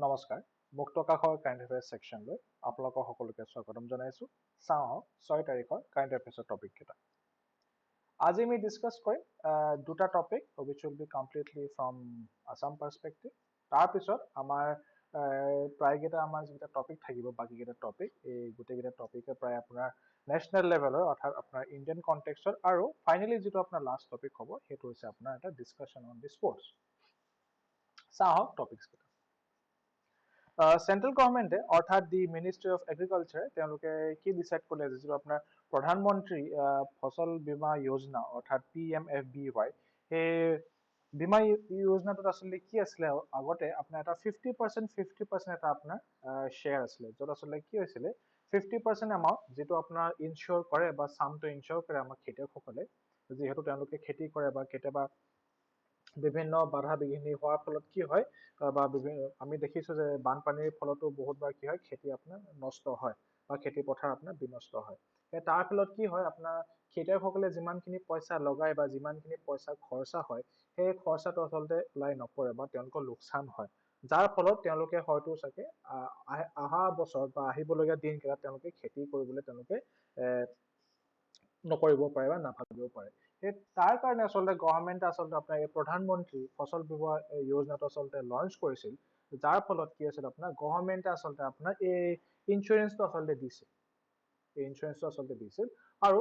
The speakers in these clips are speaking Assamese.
নমস্কাৰ মুক্ত আকাশৰ কাৰেণ্ট এফেয়াৰ্ছ ছেকশ্যনলৈ আপোনালোকক সকলোকে স্বাগতম জনাইছোঁ। চাওঁ আহক 6 তাৰিখৰ কাৰেণ্ট এফেয়াৰ্ছৰ টপিক কেইটা। আজি আমি ডিছকাছ কৰিম দুটা topic which will be completely from Assam perspective। তাৰপিছত আমাৰ প্ৰায়কেইটা আমাৰ যিকেইটা টপিক থাকিব বাকীকেইটা টপিক এই গোটেইকেইটা টপিকে প্ৰায় আপোনাৰ নেশ্যনেল লেভেলৰ অৰ্থাৎ আপোনাৰ ইণ্ডিয়ান কণ্টেক্সৰ আৰু ফাইনেলি যিটো আপোনাৰ লাষ্ট টপিক হ'ব সেইটো হৈছে আপোনাৰ এটা ডিছকাশ্যন অন দি স্পৰ্টছ। চাওঁ আহক টপিকছ কেইটা। চেন্ট্ৰেল গভৰ্ণমেণ্টে অৰ্থাৎ দি মিনিষ্ট্ৰী অফ এগ্ৰিকালচাৰ তেওঁলোকে কি ডিচাইড কৰিলে যিটো আপোনাৰ প্ৰধানমন্ত্ৰী ফচল বীমা যোজনা অৰ্থাৎ PMFBY সেই বীমা যোজনাটোত আচলতে কি আছিলে আগতে আপোনাৰ এটা 50% এটা আপোনাৰ শ্বেয়াৰ আছিলে য'ত আচলতে কি হৈছিলে 50% এমাউণ্ট যিটো আপোনাৰ ইনচিয়ৰ কৰে বা চামটো ইনচিয়ৰ কৰে আমাৰ খেতিয়কসকলে যিহেতু তেওঁলোকে খেতি কৰে বা কেতিয়াবা বিভিন্ন বাধা বিঘিনি হোৱাৰ ফলত কি হয় বা আমি দেখিছোঁ যে বানপানীৰ ফলতো বহুতবাৰ কি হয় খেতি আপোনাৰ নষ্ট হয় বা খেতি পথাৰ আপোনাৰ বিনষ্ট হয়। তাৰ ফলত কি হয় আপোনাৰ খেতিয়কসকলে যিমানখিনি পইচা লগায় বা যিমানখিনি পইচা খৰচা হয় সেই খৰচাটো আচলতে ওলাই নপৰে বা তেওঁলোকৰ লোকচান হয়। যাৰ ফলত তেওঁলোকে হয়তো চাগে অহা বছৰ বা আহিবলগীয়া দিনকেইটাত তেওঁলোকে খেতি কৰিবলৈ তেওঁলোকে নকৰিব পাৰে বা নাভাবিব পাৰে। সেই তাৰ কাৰণে আচলতে গভৰ্ণমেণ্টে আচলতে আপোনাৰ এই প্ৰধানমন্ত্ৰী ফচল বীমা যোজনাটো আচলতে লঞ্চ কৰিছিল। যাৰ ফলত কি আছিল আপোনাৰ গভৰ্ণমেণ্টে আচলতে আপোনাৰ এই ইঞ্চুৰেঞ্চটো আচলতে দিছিল। এই ইঞ্চুৰেঞ্চটো আচলতে দিছিল আৰু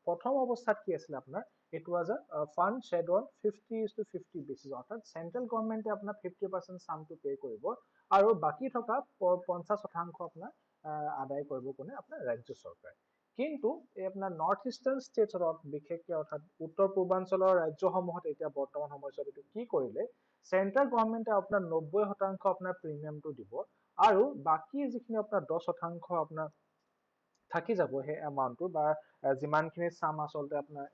প্ৰথম অৱস্থাত কি আছিলে আপোনাৰ it was a fund shed on 50:50 basis অৰ্থাৎ চেন্ট্ৰেল গভৰ্ণমেণ্টে আপোনাৰ 50% চামটো পে' কৰিব আৰু বাকী থকা 50% আপোনাৰ আদায় কৰিব কোনে আপোনাৰ ৰাজ্য চৰকাৰে। কিন্তু এই আপোনাৰ নৰ্থ ইষ্টাৰ্ণ ষ্টেটছত বিশেষকৈ অৰ্থাৎ উত্তৰ পূৰ্বাঞ্চলৰ ৰাজ্যসমূহত এতিয়া বৰ্তমান সময়ছোৱাত এইটো কি কৰিলে চেন্ট্ৰেল গভৰ্ণমেণ্টে আপোনাৰ 90% আপোনাৰ প্ৰিমিয়ামটো দিব আৰু বাকী যিখিনি আপোনাৰ 10% আপোনাৰ থাকি যাব সেই এমাউণ্টটো বা যিমানখিনি চাম আচলতে আপোনাৰ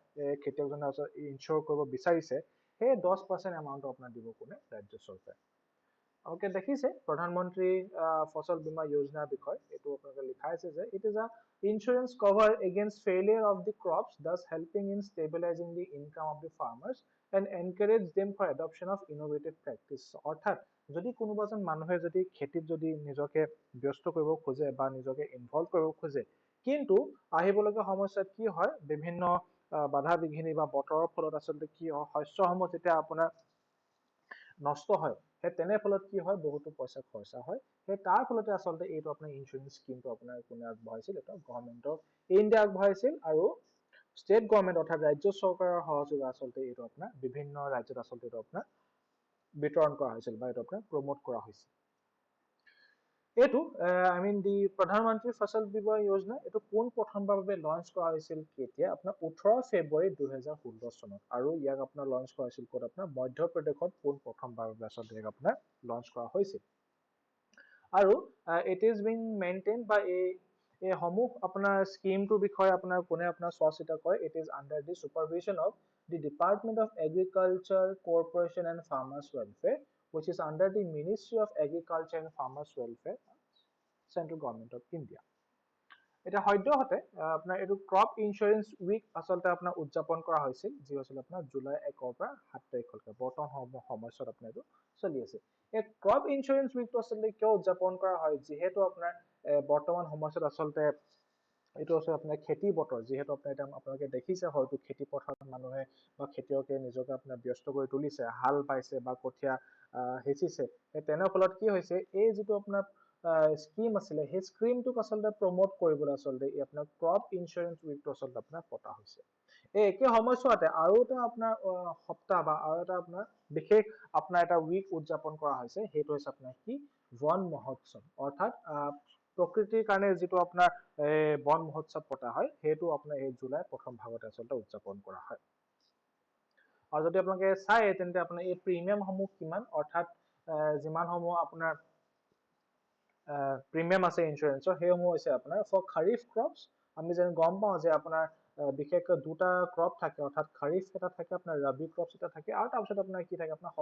খেতিয়কজনে ইনচিয়ৰ কৰিব বিচাৰিছে সেই 10% এমাউণ্টটো আপোনাৰ দিব কোনে ৰাজ্য চৰকাৰে। আপোনালোকে দেখিছে প্ৰধানমন্ত্ৰী ফচল বীমা যোজনাৰ বিষয় এইটো আপোনালোকে লিখা আছে যে it is a insurance cover against failure of the crops, thus helping in stabilizing the income of the farmers and encourage them for adoption of innovative practice. অৰ্থাৎ যদি কোনোবা এজন মানুহে যদি খেতিত যদি নিজকে ব্যস্ত কৰিব খোজে বা নিজকে ইনভলভ কৰিব খোজে কিন্তু আহিবলগীয়া সময়ছোৱাত কি হয় বিভিন্ন বাধা বিঘিনি বা বতৰৰ ফলত আচলতে কি হয় শস্যসমূহ যেতিয়া আপোনাৰ নষ্ট হয় সেই তেনে ফলত কি হয় বহুতো পইচা খৰচা হয় সেই তাৰ ফলতে আচলতে এইটো আপোনাৰ ইঞ্চুৰেঞ্চ স্কিমটো আপোনাৰ কোনে আগবঢ়াইছিল এটা গভৰ্ণমেণ্ট অফ ইণ্ডিয়া আগবঢ়াইছিল আৰু ষ্টেট গভৰ্ণমেণ্ট অৰ্থাৎ ৰাজ্য চৰকাৰৰ সহযোগে আচলতে এইটো আপোনাৰ বিভিন্ন ৰাজ্যত আচলতে এইটো আপোনাৰ বিতৰণ কৰা হৈছিল বা এইটো আপোনাৰ প্ৰমোট কৰা হৈছিল। এইটো দি প্ৰধানমন্ত্ৰী ফচল বীমা যোজনা এইটো পোন প্ৰথমবাৰৰ বাবে লঞ্চ কৰা হৈছিল কেতিয়া আপোনাৰ 18 ফেব্ৰুৱাৰী 2016 চনত আৰু ইয়াক আপোনাৰ লঞ্চ কৰা হৈছিল ক'ত আপোনাৰ মধ্যপ্ৰদেশত পোন প্ৰথমবাৰৰ বাবে আচলতে ইয়াক আপোনাৰ লঞ্চ কৰা হৈছিল আৰু ইট ইজ বিং মেইনটেইন বা এই সমূহ আপোনাৰ স্কিমটোৰ বিষয়ে আপোনাৰ কোনে আপোনাৰ চোৱা চিতা কৰে it is under the supervision of the Department of Agriculture, Corporation and Farmers Welfare, which is under the Ministry of Agriculture and Farmers Welfare, Central Government of India. এতিয়া সদ্যহতে আপোনাৰ এইটো ক্ৰপ ইঞ্চুৰেঞ্চ উইক আচলতে আপোনাৰ উদযাপন কৰা হৈছিল যি হৈছিল আপোনাৰ জুলাই 1ৰ পৰা 7 তাৰিখলৈকে বৰ্তমান সময়ছোৱাত আপোনাৰ এইটো চলি আছে। এই ক্ৰপ ইঞ্চুৰেঞ্চ উইকটো আচলতে কিয় উদযাপন কৰা হয় যিহেতু আপোনাৰ বৰ্তমান সময়ছোৱাত আচলতে এইটো আছে আপোনাৰ খেতি বতৰ যিহেতু আপোনাৰ এতিয়া আপোনালোকে দেখিছে হয়তো খেতি পথাৰত মানুহে বা খেতিয়কে নিজকে আপোনাৰ ব্যস্ত কৰি তুলিছে হাল বাইছে বা কঠীয়া সিঁচিছে তেনে ফলত কি হৈছে এই যিটো আপোনাৰ স্কিম আছিলে সেই স্কিমটোক আচলতে প্ৰমোট কৰিবলৈ আচলতে আপোনাৰ ক্ৰপ ইঞ্চুৰেঞ্চ উইকটো আচলতে আপোনাৰ পতা হৈছে। এই একে সময়ছোৱাতে আৰু এটা আপোনাৰ সপ্তাহ বা আৰু এটা আপোনাৰ বিশেষ আপোনাৰ এটা উইক উদযাপন কৰা হৈছে সেইটো হৈছে আপোনাৰ কি বন মহোৎসৱ অৰ্থাৎ প্ৰকৃতিৰ কাৰণে যিটো আপোনাৰ বন মহোৎসৱ পতা হয় সেইটো আপোনাৰ এই জুলাই প্ৰথম ভাগতে আচলতে উদযাপন কৰা হয়। আৰু যদি আপোনালোকে চাই তেন্তে আপোনাৰ এই প্ৰিমিয়ামসমূহ কিমান অৰ্থাৎ যিমানসমূহ আপোনাৰ প্ৰিমিয়াম আছে ইঞ্চুৰেঞ্চৰ সেইসমূহ হৈছে আপোনাৰ ফৰ খাৰিফ ক্ৰপছ আমি যেন গম পাওঁ যে আপোনাৰ বিশেষকৈ দুটা ক্ৰপ থাকে অৰ্থাৎ খাৰিফ এটা থাকে আপোনাৰ ৰবি ক্ৰপছ এটা থাকে আৰু তাৰপিছত আপোনাৰ কি থাকে আপোনাৰ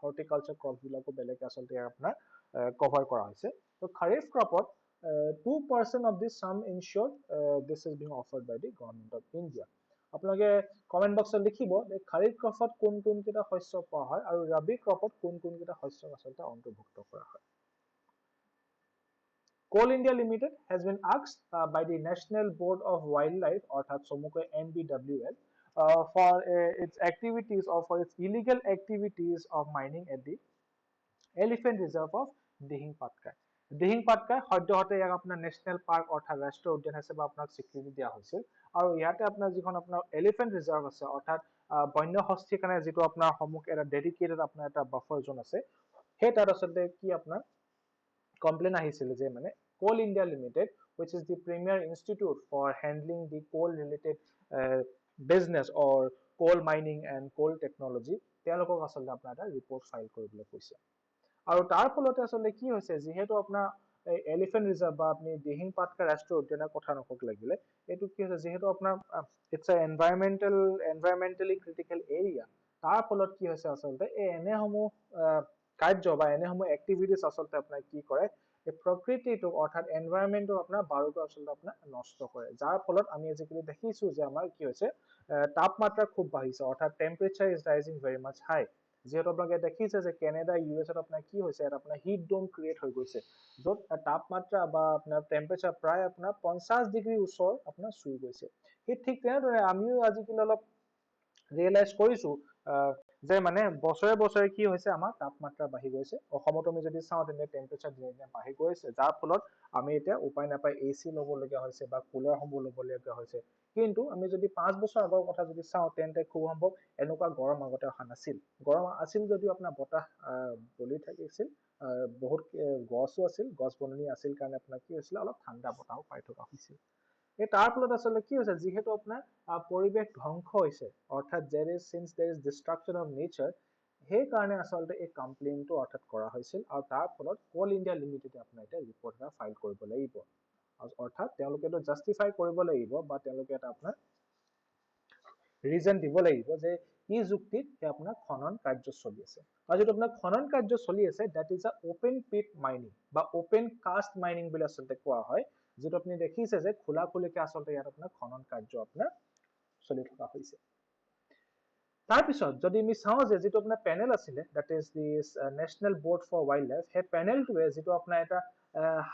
হৰ্টিকালচাৰ ক্ৰপবিলাকো বেলেগ আচলতে আপোনাৰ কভাৰ কৰা হৈছে। তো খাৰিফ ক্ৰপত 2% of the sum insured this is being offered by the government of India. আপোনালোকে কমেন্ট বক্সত লিখিব যে খাৰিফ ক্ৰপত কোন কোন কেইটা শস্য পোৱা হয় আৰু ৰবি ক্ৰপত কোন কোন কেইটা শস্য আচলতে অন্তৰ্ভুক্ত কৰা হয় Coal India Limited has been asked by the National Board of Wildlife, অর্থাৎ চমুকৈ NBWL, for its activities or for its illegal activities of mining at the Elephant Reserve of Dihing Patkai. Dihing Patkai সদ্যহতে ইয়াক আপোনাৰ নেশ্যনেল পাৰ্ক অৰ্থাৎ ৰাষ্ট্ৰীয় উদ্যান হিচাপে আপোনাক স্বীকৃতি দিয়া হৈছিল আৰু ইয়াতে আপোনাৰ যিখন আপোনাৰ এলিফেন্ট ৰিজাৰ্ভ আছে অৰ্থাৎ বন্য হস্তীৰ কাৰণে যিটো আপোনাৰ সন্মুখ এটা ডেডিকেটেড আপোনাৰ এটা বাফাৰ জোন আছে সেই তাত আচলতে কি আপোনাৰ কমপ্লেইন আহিছিল যে মানে Coal India Limited, which is the premier institute for handling the coal related business or coal mining and coal technology, তেওঁলোকক আচলতে আপোনাৰ এটা ৰিপৰ্ট ফাইল কৰিবলৈ কৈছে আৰু তাৰ ফলতে আচলতে কি হৈছে যেহেতু আপোনাৰ এলিফেন্ট ৰিজাৰ্ভ বা আপুনি দিহিং পাটকা ৰাষ্ট্ৰীয় উদ্যানৰ কথা নকওক লাগিলে এইটো কি হৈছে যেহেতু আপোনাৰ ইটস এ এনভাইৰনমেন্টালি ক্ৰিটিকেল এৰিয়া তাৰ ফলত কি হৈছে আচলতে এই এনেসমূহ কাৰ্য বা এনেসমূহ এক্টিভিটিজ আচলতে আপোনাৰ কি কৰে এই প্ৰকৃতিটো অৰ্থাৎ এনভাইৰনমেন্টটো আপোনাৰ বাৰুকৈ আচলতে আপোনাৰ নষ্ট কৰে যাৰ ফলত আমি আজিকালি দেখিছো যে আমাৰ কি হৈছে তাপমাত্ৰা খুব বাঢ়িছে অৰ্থাৎ টেম্পাৰেচাৰ ইজ ৰাইজিং ভেৰি মাছ হাই যেহেতু আপোনালোকে দেখিছে যে কেনেডা ইউএছত আপোনাৰ কি হৈছে আপোনাৰ হিট ডোম ক্ৰিয়েট হৈ গৈছে য'ত তাপমাত্ৰা বা আপোনাৰ টেম্পাৰেচাৰ প্ৰায় আপোনাৰ 50 ডিগ্ৰী ওচৰ আপোনাৰ চুই গৈছে সেই ঠিক তেনেদৰে আমিও আজিকালি অলপ ৰিয়েলাইজ কৰিছো যে মানে বছৰে বছৰে কি হৈছে আমাৰ তাপমাত্ৰা বাঢ়ি গৈছে অসমত আমি যদি চাওঁ তেন্তে টেম্পাৰেচাৰ দিনে দিনে বাঢ়ি গৈছে যাৰ ফলত আমি এতিয়া উপায় নাপাই এচি ল'বলগীয়া হৈছে বা কুলাৰসমূহ ল'বলগীয়া হৈছে কিন্তু আমি যদি 5 বছৰ আগৰ কথা যদি চাওঁ তেন্তে খুব সম্ভৱ এনেকুৱা গৰম আগতে অহা নাছিল গৰম আছিল যদিও আপোনাৰ বতাহ বলি থাকিছিল বহুত গছো আছিল গছ বননি আছিল কাৰণে আপোনাৰ কি হৈছিল অলপ ঠাণ্ডা বতাহো পাই থকা হৈছিল এই তাৰ ফলত আচলতে কি হৈছে যিহেতু আপোনাৰ পৰিৱেশ ধ্বংস হৈছে অৰ্থাৎ since there is destruction of nature সেই কাৰণে আচলতে এই কমপ্লেইনটো অৰ্থাৎ কৰা হৈছিল আৰু তাৰ ফলত কোল ইণ্ডিয়া লিমিটেডে আপোনাৰ এটা ৰিপৰ্ট এটা ফাইল কৰিব লাগিব অৰ্থাৎ তেওঁলোকেটো জাষ্টিফাই কৰিব লাগিব বা তেওঁলোকে এটা আপোনাৰ ৰিজন দিব লাগিব যে এই যুক্তিত আপোনাৰ খনন কাৰ্য চলি আছে আৰু যেটো আপোনাৰ খনন কাৰ্য চলি আছে that is a open pit mining বা open cast mining বুলি আচলতে কোৱা হয় যেটো আপুনি দেখিছে যে খোলা খুলিকে আচলতে ইয়াত আপোনাৰ খনন কাৰ্য আপোনাৰ চলি থকা হৈছে তাৰ পিছত যদি আমি চাওঁ যে যেটো আপোনাৰ প্যানেল আছিল that is the National Board for Wildlife হে প্যানেলটোৱে যেটো আপোনাৰ এটা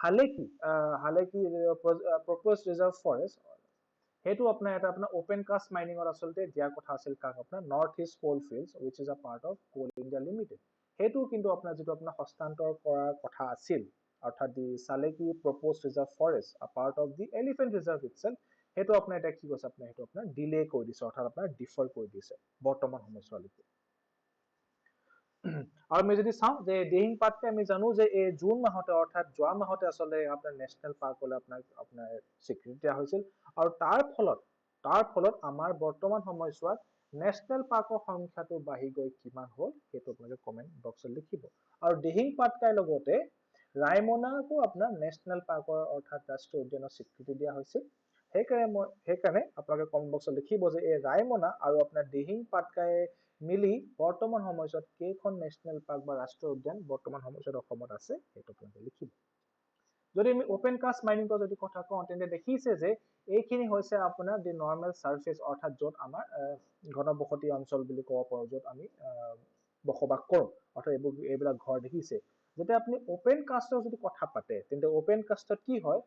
হালেকি proposed reserve forest হেতু আপোনাৰ এটা আপোনাৰ ওপেন কাষ্ট মাইনিংৰ আচলতে দিয়া কথা আছিল কাক আপোনাৰ North East Coal Fields which is a part of Coal India Limited হেতু কিন্তু আপোনাৰ যেটো আপোনাৰ হস্তান্তৰ কৰাৰ কথা আছিল অৰ্থাৎ দি সালেকি proposed reserve forest a part of the elephant reserve itself হেতু আপোনাৰ এটা কি কৈছে আপোনাৰ হেতু আপোনাৰ ডিলে কৰি দিছে অৰ্থাৎ আপোনাৰ ডিফাৰ কৰি দিছে বৰ্তমান সময়ছোৱালৈকে আৰু আমি যদি চাওঁ যে দিহিং পাটকে আমি জানো যে এই জুন মাহতে অৰ্থাৎ যোৱা মাহতে আচলতে আপোনাৰ নেশ্যনেল পাৰ্ক হলে আপোনাৰ স্বীকৃতি দিয়া হৈছিল আৰু তাৰ ফলত আমাৰ বৰ্তমান সময়ছোৱাত নেশ্যনেল পাৰ্কৰ সংখ্যাটো বাঢ়ি গৈ কিমান হ'ল সেইটো আপোনালোকে কমেন্ট বক্সত লিখিব আৰু দিহিং পাটকাই লগতে ৰায়মনাকো আপোনাৰ নেশ্যনেল পাৰ্কৰ অৰ্থাৎ ৰাষ্ট্ৰীয় উদ্যানৰ স্বীকৃতি দিয়া হৈছিল সেইকাৰণে আপোনালোকে কমেন্ট বক্সত লিখিব যে এই ৰায়মনা আৰু আপোনাৰ দিহিং পাটকাই মিলি বৰ্তমান সময়ছোৱাত কেইখন নেশ্যনেল পাৰ্ক বা ৰাষ্ট্ৰীয় উদ্যান বৰ্তমান সময়ছোৱাত অসমত আছে সেইটো আপোনালোকে লিখিব যদি আমি ওপেন কাষ্ট মাইনিংৰ যদি কথা কওঁ তেন্তে দেখিছে যে এইখিনি হৈছে আপোনাৰ দি নৰ্মেল সাৰফেস অৰ্থাৎ য'ত আমাৰ ঘনবসতি অঞ্চল বুলি ক'ব পাৰো য'ত আমি বসবাস কৰোঁ অৰ্থাৎ এইবিলাক ঘৰ দেখিছে যেতিয়া আপুনি ওপেন কাষ্টৰ যদি কথা পাতে তেন্তে ওপেন কাষ্টত কি হয়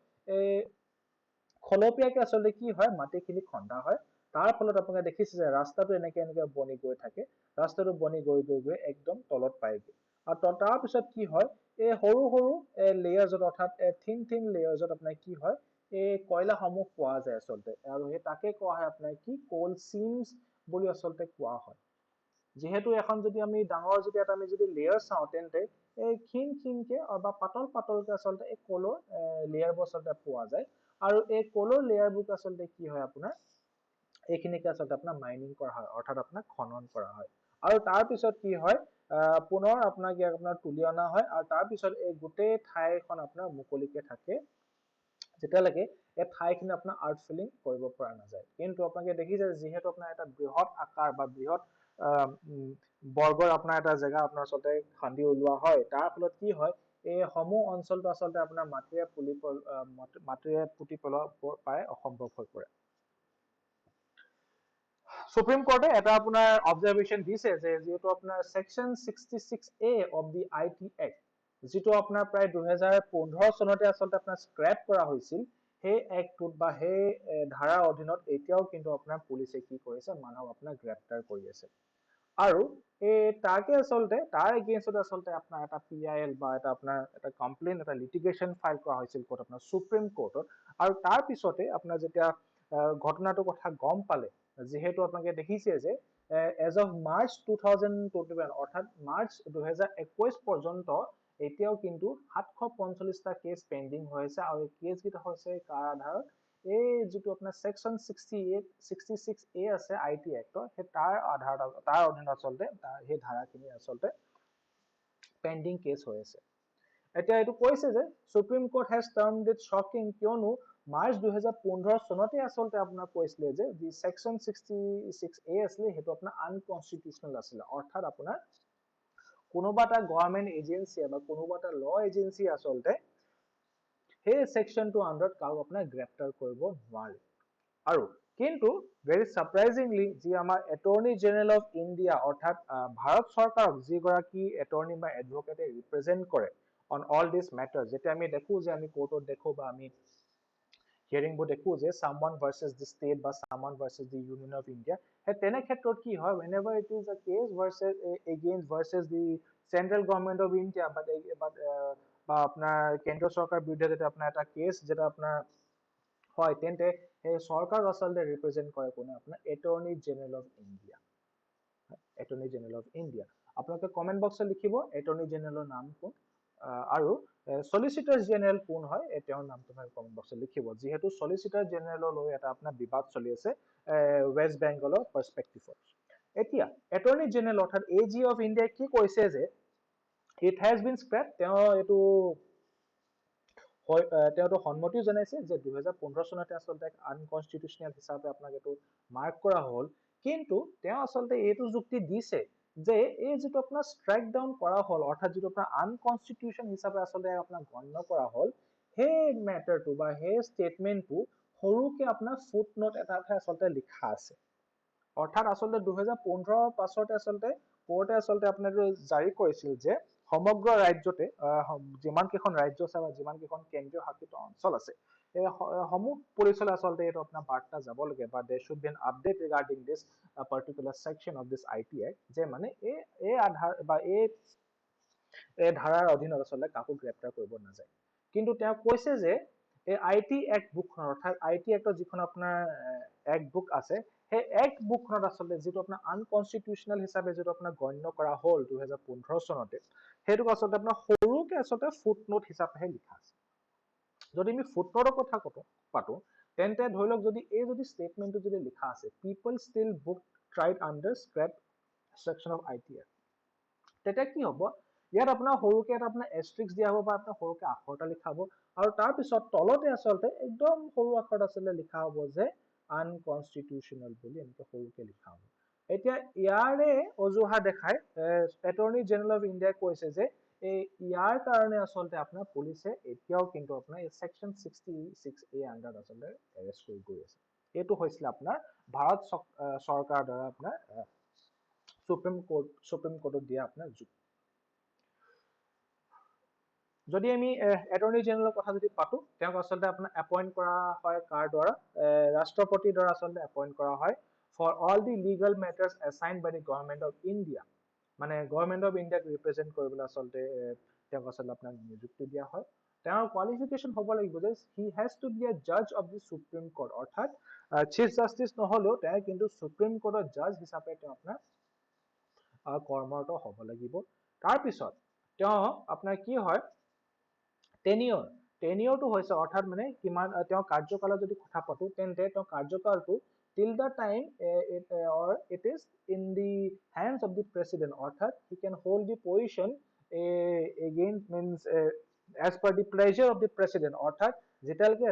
খলপীয়াকে আচলতে কি হয় মাটিখিনি খন্দা হয় তাৰ ফলত আপোনালোকে দেখিছে যে ৰাস্তাটো এনেকে বনি গৈ থাকে ৰাস্তাটো বনি গৈ একদম তলত পায়গে আৰু তাৰ পিছত কি হয় এই সৰু লেয়াৰছত অৰ্থাৎ থিন লেয়াৰছত আপোনাৰ কি হয় এই কয়লাসমূহ পোৱা যায় আচলতে আৰু সেই তাকে কোৱা হয় আপোনাৰ কি কোল সিমস বুলি আচলতে কোৱা হয় যেহেতু এখন যদি আমি ডাঙৰ যদি এটা আমি যদি লেয়াৰ চাওঁ তেন্তে এই ক্ষীণকে বা পাতলকে আচলতে এই কোলৰ লেয়াৰবোৰ আচলতে পোৱা যায় আৰু এই কোলৰ লেয়াৰবোৰ আচলতে কি হয় আপোনাৰ এইখিনিকে আচলতে আপোনাৰ মাইনিং কৰা হয় অৰ্থাৎ আপোনাৰ খনন কৰা হয় আৰু তাৰ পিছত কি হয় পুনৰ আপোনাক ইয়াক আপোনাৰ তুলি অনা হয় আৰু তাৰ পিছত এই গোটেই ঠাইখন আপোনাৰ মুকলিকে থাকে যেতিয়ালৈকে এই ঠাইখিনি আপোনাৰ আৰ্ট ফিলিং কৰিব পৰা নাযায় কিন্তু আপোনালোকে দেখিছে যিহেতু আপোনাৰ এটা বৃহৎ আকাৰ বা বৃহৎ বৰ্গৰ আপোনাৰ এটা জেগা আপোনাৰ আচলতে খান্দি ওলোৱা হয় তাৰ ফলত কি হয় এই সমূহ অঞ্চলটো আচলতে আপোনাৰ মাটিৰে পুতি পেলোৱা প্ৰায় অসম্ভৱ হৈ পৰে সুপ্ৰিম কোৰ্টে এটা আপোনাৰ অবজাৰভেশ্যন দিছে যে যিহেতু আপোনাৰ section 66A of the IT act যিটো আপোনাৰ প্ৰায় 2015 চনতে আচলতে আপোনাৰ স্ক্ৰেপ কৰা হৈছিল সেই এক্টটোত বা সেই ধাৰাৰ অধীনত এতিয়াও কিন্তু আপোনাৰ পুলিচে কি কৰিছে মানুহক আপোনাৰ গ্ৰেপ্তাৰ কৰি আছে আৰু তাকে আচলতে তাৰ এগেইনষ্টত আচলতে আপোনাৰ এটা PIL বা এটা আপোনাৰ এটা কমপ্লেইন এটা লিটিগেশ্যন ফাইল কৰা হৈছিল ক'ত আপোনাৰ সুপ্ৰিম কোৰ্টত আৰু তাৰ পিছতে আপোনাৰ যেতিয়া ঘটনাটোৰ কথা গম পালে যিহেতু আপোনালোকে দেখিছে যে এজ অফ মাৰ্চ 2021 অৰ্থাৎ মাৰ্চ 2021 পৰ্যন্ত এতিয়াও কিন্তু 745টা কেছ পেণ্ডিং হৈ আছে আৰু এই কেছ কেইটা হৈছে কাৰ আধাৰত এই যিটো আপোনাৰ সেকশন 66A আছে IT এক্টৰ সেই তাৰ আধাৰত তাৰ অধীনত আচলতে সেই ধাৰাখিনি আচলতে পেণ্ডিং কেছ হৈ আছে এতিয়া এইটো কৈছে যে supreme court has termed it shocking কিয়নো মাৰ্চ 2015 চনতে আচলতে আপোনাৰ কৈছিলে যে যি সেকশন 66A আছিলে সেইটো আপোনাৰ আনকনষ্টিটিউচনেল আছিলে অৰ্থাৎ আপোনাৰ কোনোবা এটা গভৰ্ণমেণ্ট এজেন্সিয়ে বা কোনোবা এটা ল এজেন্সি আচলতে সেই সেকশনটো আণ্ডাৰত কাৰো আপোনাৰ গ্ৰেপ্তাৰ কৰিব নোৱাৰে আৰু কিন্তু ভেৰি সাৰপ্ৰাইজিংলি যি আমাৰ এটৰ্নি জেনেৰেল অফ ইণ্ডিয়া অৰ্থাৎ ভাৰত চৰকাৰক যিগৰাকী এটৰ্নি বা এডভকেটে ৰিপ্ৰেজেণ্ট কৰে অন অল দিছ মেটাৰ যেতিয়া আমি দেখো যে আমি কোৰ্টত দেখো বা আমি হিয়াৰিংবোৰ দেখো যে সামওয়ান ভাৰ্চেছ দি ষ্টেট বা someone versus the union of India সেই তেনে ক্ষেত্ৰত কি হয় whenever it is a case versus against versus the central government of India বা আপোনাৰ কেন্দ্ৰ চৰকাৰৰ বিৰুদ্ধে যেতিয়া আপোনাৰ এটা কেছ যেটা আপোনাৰ হয় তেন্তে সেই চৰকাৰক আচলতে ৰিপ্ৰেজেণ্ট কৰে কোনে আপোনাৰ attorney general of India attorney general of India আপোনালোকে কমেণ্ট বক্সত লিখিব এটৰ্নি জেনেৰেলৰ নাম কোন আৰু চলিচিটাৰ জেনেৰেল কোন হয় তেওঁৰ নামটো কমেণ্ট বক্সত লিখিব যিহেতু চলিচিটাৰ জেনেৰেললৈ এটা আপোনাৰ বিবাদ চলি আছে ৱেষ্ট বেংগলৰ পাৰ্চপেক্টিভত এতিয়া এটৰ্নি জেনেৰেল অৰ্থাৎ AG অফ ইণ্ডিয়াই কি কৈছে যে ইট হেজ বিন স্ক্ৰেপ তেওঁ এইটো তেওঁতো সন্মতিও জনাইছে যে 2015 চনতে আচলতে আনকনষ্টিটিউচনেল হিচাপে আপোনাক এইটো মাৰ্ক কৰা হ'ল কিন্তু তেওঁ আচলতে এইটো যুক্তি দিছে যে এই যিটো আপোনাৰ ষ্ট্ৰাইক ডাউন কৰা হ'ল অৰ্থাৎ যিটো আপোনাৰ আনকনষ্টিটিউচন হিচাপে আচলতে আপোনাক গণ্য কৰা হ'ল সেই মেটাৰটো বা সেই ষ্টেটমেণ্টটো সৰুকে আপোনাৰ ফুট নোট এটাতহে আচলতে লিখা আছে অৰ্থাৎ আচলতে 2015 পাছতে আচলতে কোৰ্টে আচলতে আপোনাৰ জাৰি কৰিছিল যে সমগ্ৰ ৰাজ্যতে যিমান কেইখন ৰাজ্য আছে বা যিমান কেইখন কেন্দ্ৰীয় শাসিত অঞ্চল আছে এই সমূহ পৰিচয় আচলতে এইটো আপোনাৰ বাৰ্তা যাব লাগে বা দেৰ should be N update regarding this particular section of this IT act যে মানে এই আধাৰ বা এই ধাৰাৰ অধীনত আচলতে কাকো গ্ৰেপ্তাৰ কৰিব নাযায় কিন্তু তেওঁ কৈছে যে এই IT এক্ট বুকখন অৰ্থাৎ IT এক্টৰ যিখন আপোনাৰ এক্ট বুক আছে সেই এক্ট বুকখনত আচলতে যিটো আপোনাৰ আনকনষ্টিটিউচনেল হিচাপে যিটো আপোনাৰ গণ্য কৰা হ'ল 2015 চনতে সেইটোক আচলতে আপোনাৰ সৰুকে আচলতে ফুট নোট হিচাপেহে লিখা আছে যদি আমি ফুট নোটৰ কথা পাতো তেন্তে ধৰি লওক যদি এই যদি ষ্টেটমেণ্টটো যদি লিখা আছে people still book tried under scrap section of IT act তেতিয়া কি হ'ব ইয়াত আপোনাৰ সৰুকে এটা আপোনাৰ এষ্ট্ৰিক্স দিয়া হ'ব বা আপোনাৰ সৰুকে আখৰ এটা লিখা হ'ব আৰু তাৰ পিছত তলতে আচলতে একদম সৰু আখৰত আচলতে লিখা হ'ব যে আনকনষ্টিটিউচনেল বুলি এনেকে সৰুকে লিখা হ'ব এতিয়া ইয়াৰে অজুহাত দেখাই এটৰ্নি জেনেৰেল অফ ইণ্ডিয়াই কৈছে যে ইয়াৰ কাৰণে আচলতে আপোনাৰ পুলিচে এতিয়াও কিন্তু আপোনাৰ এই সেকশন 66A আণ্ডাৰত আচলতে এৰেষ্ট কৰি গৈ আছে এইটো হৈছিলে আপোনাৰ ভাৰত চৰকাৰৰ দ্বাৰা আপোনাৰ সুপ্ৰিম কোৰ্টত দিয়া আপোনাৰ যুক্তি যদি আমি এটৰ্নি জেনেৰেলৰ কথা যদি পাতো তেওঁক আচলতে আপোনাৰ এপইণ্ট কৰা হয় কাৰ দ্বাৰা ৰাষ্ট্ৰপতিৰ দ্বাৰা আচলতে এপইণ্ট কৰা হয় for all the legal matters assigned by the government of India মানে গভৰ্ণমেণ্ট অফ ইণ্ডিয়াক ৰিপ্ৰেজেণ্ট কৰিবলৈ আচলতে তেওঁক আচলতে আপোনাক নিযুক্তি দিয়া হয় তেওঁৰ কোৱালিফিকেশ্যন হ'ব লাগিব যে he has to B A জাজ অফ দি সুপ্ৰিম কোৰ্ট অৰ্থাৎ চিফ জাষ্টিছ নহ'লেও তেওঁ কিন্তু সুপ্ৰিম কোৰ্টৰ জাজ হিচাপে তেওঁ আপোনাৰ কৰ্মৰত হ'ব লাগিব তাৰপিছত তেওঁ আপোনাৰ কি হয় টেনিয়ৰটো হৈছে অৰ্থাৎ মানে কিমান তেওঁ কাৰ্যকালৰ যদি কথা পাতো তেন্তে তেওঁ কাৰ্যকালটো till the time or it is in the hands of the president অৰ্থাৎ he can hold the position against means as per the pleasure of the president অৰ্থাৎ যেতিয়ালৈকে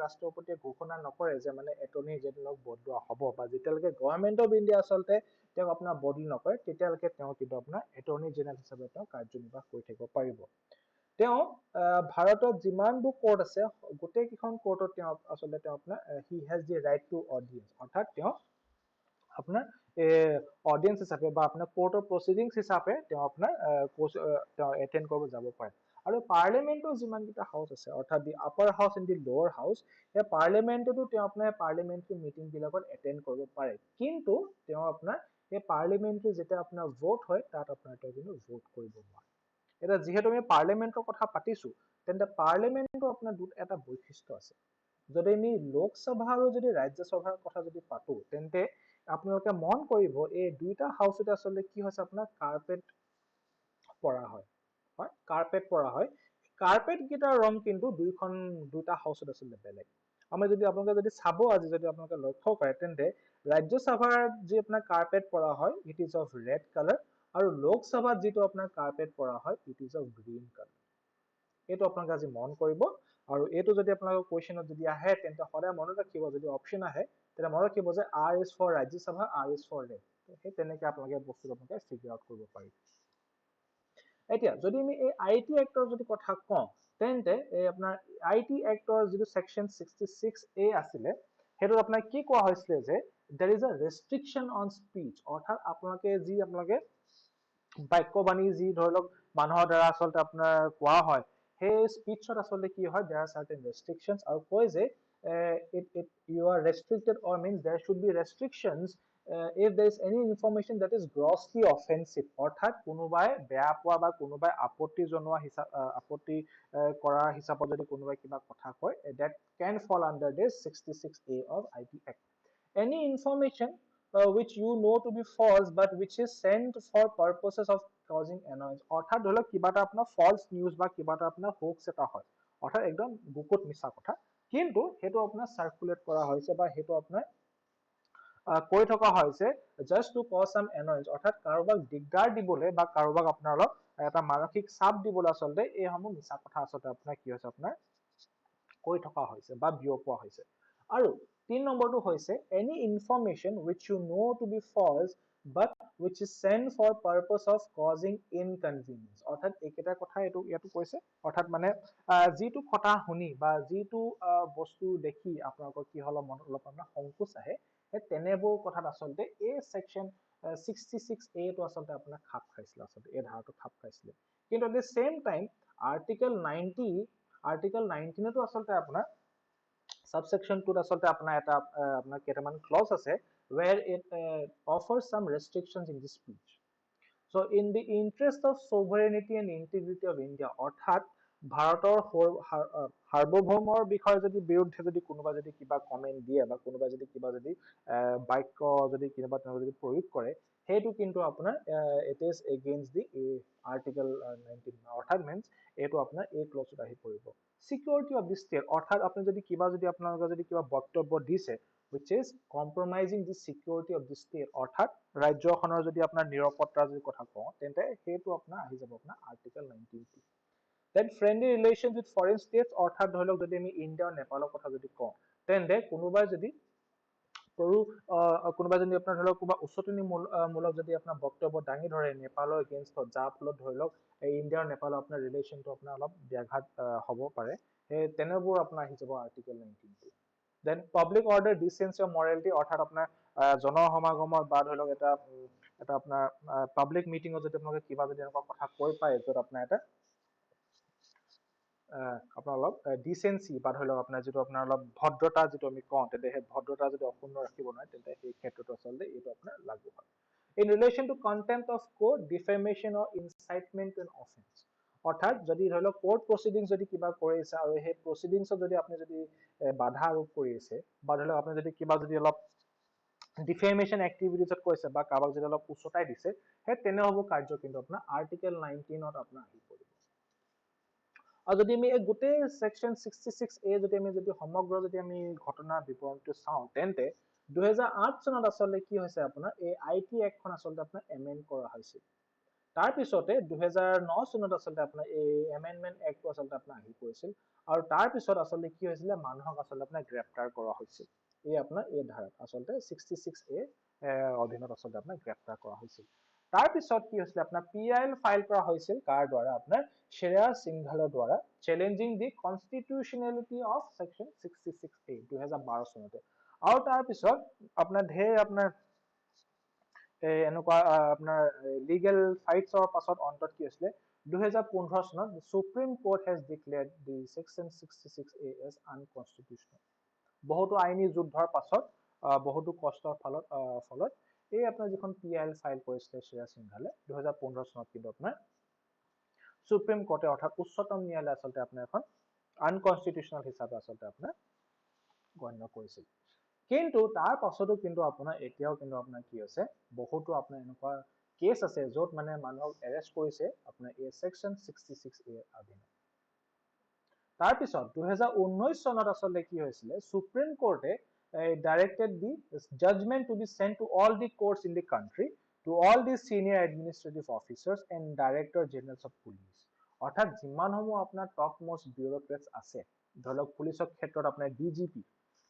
ৰাষ্ট্ৰপতিয়ে ঘোষণা নকৰে যে মানে এটৰ্নি জেনেৰেলক বদলোৱা হ'ব বা যেতিয়ালৈকে গভৰ্ণমেণ্ট অফ ইণ্ডিয়া আচলতে তেওঁক আপোনাৰ বদলি নকৰে তেতিয়ালৈকে তেওঁ কিন্তু আপোনাৰ এটৰ্নি জেনেৰেল হিচাপে তেওঁ কাৰ্যনিৰ্বাহ কৰি থাকিব পাৰিব তেওঁ ভাৰতত যিমানবোৰ কোৰ্ট আছে গোটেই কেইখন কোৰ্টত তেওঁ আচলতে তেওঁ আপোনাৰ he has the right to audience, অৰ্থাৎ তেওঁ আপোনাৰ অডিয়েন্স হিচাপে বা আপোনাৰ কোৰ্টৰ প্ৰচিডিংছ হিচাপে তেওঁ আপোনাৰ তেওঁ এটেণ্ড কৰিব যাব পাৰে। আৰু পাৰ্লিয়ামেণ্টৰ যিমানকেইটা হাউচ আছে অৰ্থাৎ দি আপাৰ হাউচ এণ্ড দি লোৱাৰ হাউচ, সেই পাৰ্লিয়ামেণ্টতো তেওঁ আপোনাৰ পাৰ্লিয়ামেণ্টাৰী মিটিংবিলাকত এটেণ্ড কৰিব পাৰে, কিন্তু তেওঁ আপোনাৰ সেই পাৰ্লিয়ামেণ্টাৰী যেতিয়া আপোনাৰ ভোট হয় তাত আপোনাৰ তেওঁ কিন্তু ভোট কৰিব নোৱাৰে। এতিয়া যিহেতু আমি পাৰ্লিয়ামেণ্টৰ কথা পাতিছো, তেন্তে পাৰ্লিয়ামেণ্টৰ আপোনাৰ এটা বৈশিষ্ট্য আছে। যদি আমি লোকসভা আৰু যদি ৰাজ্যসভাৰ কথা যদি পাতো, তেন্তে আপোনালোকে মন কৰিব এই দুইটা হাউচতে আচলতে কি হৈছে আপোনাৰ কাৰ্পেট পৰা হয়, কাৰ্পেট পৰা হয়। কাৰ্পেট কেইটাৰ ৰং কিন্তু দুইটা হাউচত আচলতে বেলেগ। আমি যদি আপোনালোকে যদি চাব আজি যদি আপোনালোকে লক্ষ্য কৰে, তেন্তে ৰাজ্যসভাৰ যি আপোনাৰ কাৰ্পেট পৰা হয় it is of red colour, আৰু লোকসভাত যিটো আপোনাৰ কাৰ্পেট পৰা হয় it is of green colour. এইটো আপোনালোকে আজি মন কৰিব, আৰু এইটো যদি আপোনালোকৰ কুৱেশ্যনত যদি আহে তেন্তে সদায় মনত ৰাখিব, যদি অপশ্যন আহে তেতিয়া মনত ৰাখিব যে R is for Rajya Sabha, R is for red. সেই তেনেকে আপোনালোকে বস্তুটো আপোনালোকে ফিগাৰ আউট কৰিব পাৰিব। এতিয়া যদি আমি এই আই টি এক্টৰ যদি কথা কওঁ, তেন্তে এই আপোনাৰ আই টি এক্টৰ যিটো ছেকশ্যন 66A আছিলে, সেইটোত আপোনাৰ কি কোৱা হৈছিলে যে there is a restriction on speech, অৰ্থাৎ আপোনালোকে বাক্যবাণী যি ধৰি লওক মানুহৰ দ্বাৰা আচলতে আপোনাৰ কোৱা হয়, সেই স্পীচত আচলতে কি হয় there are certain restrictions, আৰু কয় যে you are restricted or means there should be restrictions if there is any information that is grossly offensive, অৰ্থাৎ কোনোবাই বেয়া পোৱা বা কোনোবাই আপত্তি জনোৱা আপত্তি কৰা হিচাপত যদি কোনোবাই কিবা কথা কয়, that can fall under this 66A of IT Act. Any information which you know to be false but which is sent for purposes of causing annoyance, অৰ্থাৎ ধৰি লওক কিবা এটা আপোনাৰ ফলছ নিউজ বা কিবা এটা আপোনাৰ হোক্স এটা হয়, অৰ্থাৎ একদম বুকুত মিছা কথা, কিন্তু সেইটো আপোনাৰ চাৰ্কুলেট কৰা হৈছে বা সেইটো আপোনাৰ কৈ থকা হৈছে জাষ্ট টু কজ সাম এনয়েন্স, অৰ্থাৎ কাৰোবাক দিগদাৰ দিবলৈ বা কাৰোবাক আপোনাৰ অলপ এটা মানসিক চাপ দিবলৈ আচলতে এইসমূহ মিছা কথা আচলতে আপোনাৰ কি হৈছে আপোনাৰ কৈ থকা হৈছে বা বিয়পোৱা হৈছে। আৰু 3 নম্বৰটো হৈছে any information which you know to be false but which is sent for purpose of causing inconvenience, অৰ্থাৎ এইকেইটা কথা ইয়াতো কৈছে, অৰ্থাৎ মানে যিটো কথা শুনি বা যিটো বস্তু দেখি আপোনালোকৰ কি হল মনত অলপ আপোনাৰ সংকোচ আহে, সেই তেনেবোৰ কথাত আচলতে এই ছেকশ্যন 66A টো আচলতে আপোনাৰ খাপ খাইছিলে, আচলতে এই ধাৰাটো খাপ খাইছিলে। কিন্তু at the same time article 19টো আচলতে আপোনাৰ subsection 2 আচলতে আপোনাৰ এটা আপোনাৰ কেইটামান ক্লজ আছে where it offers some restrictions in the speech. So in the interest of sovereignty and integrity of India, অৰ্থাৎ ভাৰতৰ সাৰ্বভৌমৰ বিষয়ে যদি বিৰুদ্ধে যদি কোনোবা যদি কিবা কমেন্ট দিয়ে বা কোনোবা যদি কিবা যদি বাক্য যদি কোনোবা যদি প্ৰয়োগ কৰে, সেইটো কিন্তু আপোনাৰ it is against the article 19, অৰ্থাৎ means এইটো আপোনাৰ এই ক্লজত আহি পৰিব। Security of the state, অৰ্থাৎ আপুনি যদি কিবা যদি আপোনালোকে যদি কিবা বক্তব্য দিছে which is compromising the security of the state, অৰ্থাৎ ৰাজ্যখনৰ যদি আপোনাৰ নিৰাপত্তাৰ যদি কথা কওঁ, তেন্তে সেইটো আপোনাৰ আহি যাব আপোনাৰ article 19। Then friendly relations with foreign states, অৰ্থাৎ ধৰি লওক যদি আমি ইণ্ডিয়া আৰু নেপালৰ কথা যদি কওঁ, তেন্তে কোনোবাই যদি আপোনাৰ ধৰি লওক কিবা উচতনিমূলক যদি আপোনাৰ বক্তব্য দাঙি ধৰে নেপালৰ এগেইনষ্টত, যাৰ ফলত ধৰি লওক ইণ্ডিয়া আৰু নেপালৰ আপোনাৰ ৰিলেশ্যনটো আপোনাৰ অলপ ব্যাঘাত হ'ব পাৰে, সেই তেনেবোৰ আপোনাৰ আহি যাব article 19। Then public order decency of morality, অৰ্থাৎ আপোনাৰ জনসমাগমত বা ধৰি লওক এটা আপোনাৰ পাব্লিক মিটিঙত যদি আপোনালোকে কিবা যদি এনেকুৱা কথা কৈ পায় য'ত আপোনাৰ এটা আপোনাৰ অলপ ডিচেন্সি বা ধৰি লওক আপোনাৰ যিটো আপোনাৰ অলপ ভদ্ৰতা যিটো আমি কওঁ, তেন্তে সেই ভদ্ৰতা যদি অক্ষুণ্ণ ৰাখিব নোৱাৰে, তেন্তে সেই ক্ষেত্ৰতো আচলতে এইটো আপোনাৰ লাগু হয়। In relation to contempt of court, defamation or incitement to an offence, অৰ্থাৎ যদি ধৰি লওক কোৰ্ট প্ৰচিডিংছ যদি কিবা কৰিছে আৰু সেই প্ৰচিডিংছত যদি আপুনি যদি বাধা আৰোপ কৰি আছে বা ধৰি লওক আপুনি যদি কিবা যদি অলপ ডিফেমেশ্যন এক্টিভিটিছত কৈছে বা কাৰোবাক যদি অলপ উচতাই দিছে, সেই তেনেসমূহ কাৰ্য কিন্তু আপোনাৰ আৰ্টিকেল 19ত আপোনাৰ আহি পৰিব। আৰু যদি আমি এই গোটেই ছেকশ্যন 66A যদি আমি যদি সমগ্ৰ যদি আমি ঘটনাৰ বিৱৰণটো চাওঁ, তেন্তে 2008 চনত আচলতে কি হৈছে আপোনাৰ এই IT এক্টখন আচলতে আপোনাৰ এমেণ্ড কৰা হৈছিল। তাৰপিছতে 2009 চনত আচলতে আপোনাৰ এই এমেণ্ডমেণ্ট এক্টটো আচলতে আপোনাৰ আহি পৰিছিল, আৰু তাৰপিছত আচলতে কি হৈছিলে মানুহক আচলতে আপোনাৰ গ্ৰেপ্তাৰ কৰা হৈছিল। এই আপোনাৰ এই ধাৰাত আচলতে 66A অধীনত আচলতে আপোনাৰ গ্ৰেপ্তাৰ কৰা হৈছিল। তাৰ পিছত কি হৈছিল আপোনাৰ PIL ফাইল কৰা হৈছিল কাৰ দ্বাৰা আপোনাৰ শ্ৰেয়া সিংঘালৰ দ্বাৰা challenging the constitutionality of section 66A 2012 চনতে আৰু তাৰ পিছত আপোনাৰ ঢেৰ আপোনাৰ এনেকুৱা আপোনাৰ লিগেল ফাইটছৰ পাছত অন্তত কি হৈছিলে 2015 চনত Supreme court has declared the section 66A as unconstitutional বহুতো আইনী যুদ্ধৰ পাছত বহুতো কষ্টৰ ফলত এই আপোনাৰ যিখন PIL ফাইল কৰিছিলে শ্ৰেয়া সিংঘালে 2015 চনত কিন্তু আপোনাৰ সুপ্ৰিম কোৰ্টে অৰ্থাৎ উচ্চতম ন্যায়ালয়ে আচলতে আপোনাৰ এখন আনকনস্টিটিউশনাল হিচাপে আচলতে আপোনাৰ গণ্য কৰিছিল কিন্তু তাৰ পাছতো কিন্তু আপোনাৰ এতিয়াও কিন্তু আপোনাৰ কি আছে বহুতো আপোনাৰ এনেকুৱা কেছ আছে য'ত মানে মানুহক এৰেষ্ট কৰিছে আপোনাৰ এই সেকশন 66A অধীনত তাৰ পিছত 2019 চনত আচলতে কি হৈছিলে supreme কোৰ্টে directed the judgment to be sent to all the courts in the country, to all the senior administrative officers and director generals of police. অৰ্থাৎ যিমানসমূহ আপোনাৰ টপ মোষ্ট বিউৰোক্ৰেটছ আছে ধৰি লওক পুলিচৰ ক্ষেত্ৰত আপোনাৰ DGP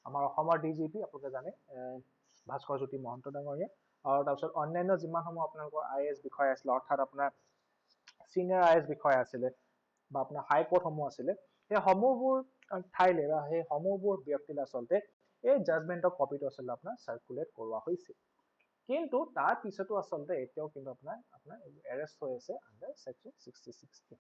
আমাৰ অসমৰ DGP আপোনালোকে জানে ভাস্কৰ জ্যোতি মহন্ত ডাঙৰীয়া আৰু তাৰপিছত অন্যান্য যিমানসমূহ আপোনালোকৰ IAS বিষয়া আছিলে অৰ্থাৎ আপোনাৰ চিনিয়ৰ IAS বিষয়া আছিলে বা আপোনাৰ হাই কোৰ্টসমূহ আছিলে সেই সমূহবোৰ ঠাইলে বা সেই সমূহবোৰ ব্যক্তিলে আচলতে এই জাজমেন্টৰ কপিটো আচলতে আপোনাৰ সাৰ্কুলেট কৰোৱা হৈছিল কিন্তু তাৰ পিছতো আচলতে এতিয়াও কিন্তু আপোনাৰ এৰেষ্ট হৈ আছে আন্ডাৰ সেকশন 66A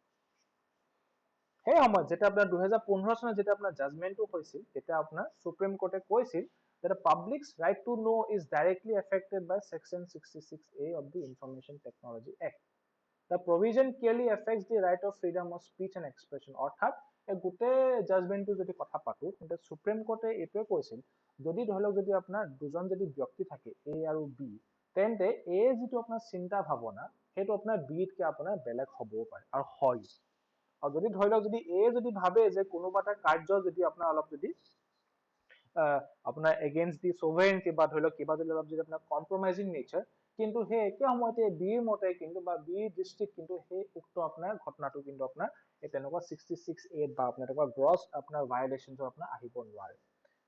সেই সময়ত যেতিয়া আপোনাৰ 2015 চনত যেতিয়া আপোনাৰ জাজমেন্টটো হৈছিল তেতিয়া আপোনাৰ সুপ্ৰিম কোৰ্টে কৈছিল that the public's right to know is directly affected by section 66A of the Information Technology Act. The provision clearly affects the right of freedom of speech and expression. অৰ্থাৎ এই গোটেই জাজমেন্টটো যদি কথা পাতো তেন্তে সুপ্ৰিম কোৰ্টে এইটোৱে কৈছিল যদি ধৰি লওক যদি আপোনাৰ দুজন যদি ব্যক্তি থাকে A আৰু B তেন্তে A যিটো আপোনাৰ চিন্তা ভাৱনা সেইটো আপোনাৰ Bতকে আপোনাৰ বেলেগ হ'বও পাৰে আৰু হয় আৰু যদি ধৰি লওক যদি A যদি ভাবে যে কোনোবা এটা কাৰ্য যদি আপোনাৰ অলপ যদি আপোনাৰ এগেইনষ্ট দি সোভাৰেইনিটি বা ধৰি লওক কিবা যদি অলপ যদি আপোনাৰ কম্প্ৰমাইজিং নেচাৰ কিন্তু সেই একে সময়তে বিৰ মতে কিন্তু বা বিৰ দৃষ্টিত কিন্তু সেই উক্ত আপোনাৰ ঘটনাটো কিন্তু আপোনাৰ এই তেনেকুৱা 66A বা আপোনাৰ তেনেকুৱা গ্ৰছ আপোনাৰ ভায়োলেশনটো আপোনাৰ আহিব নোৱাৰে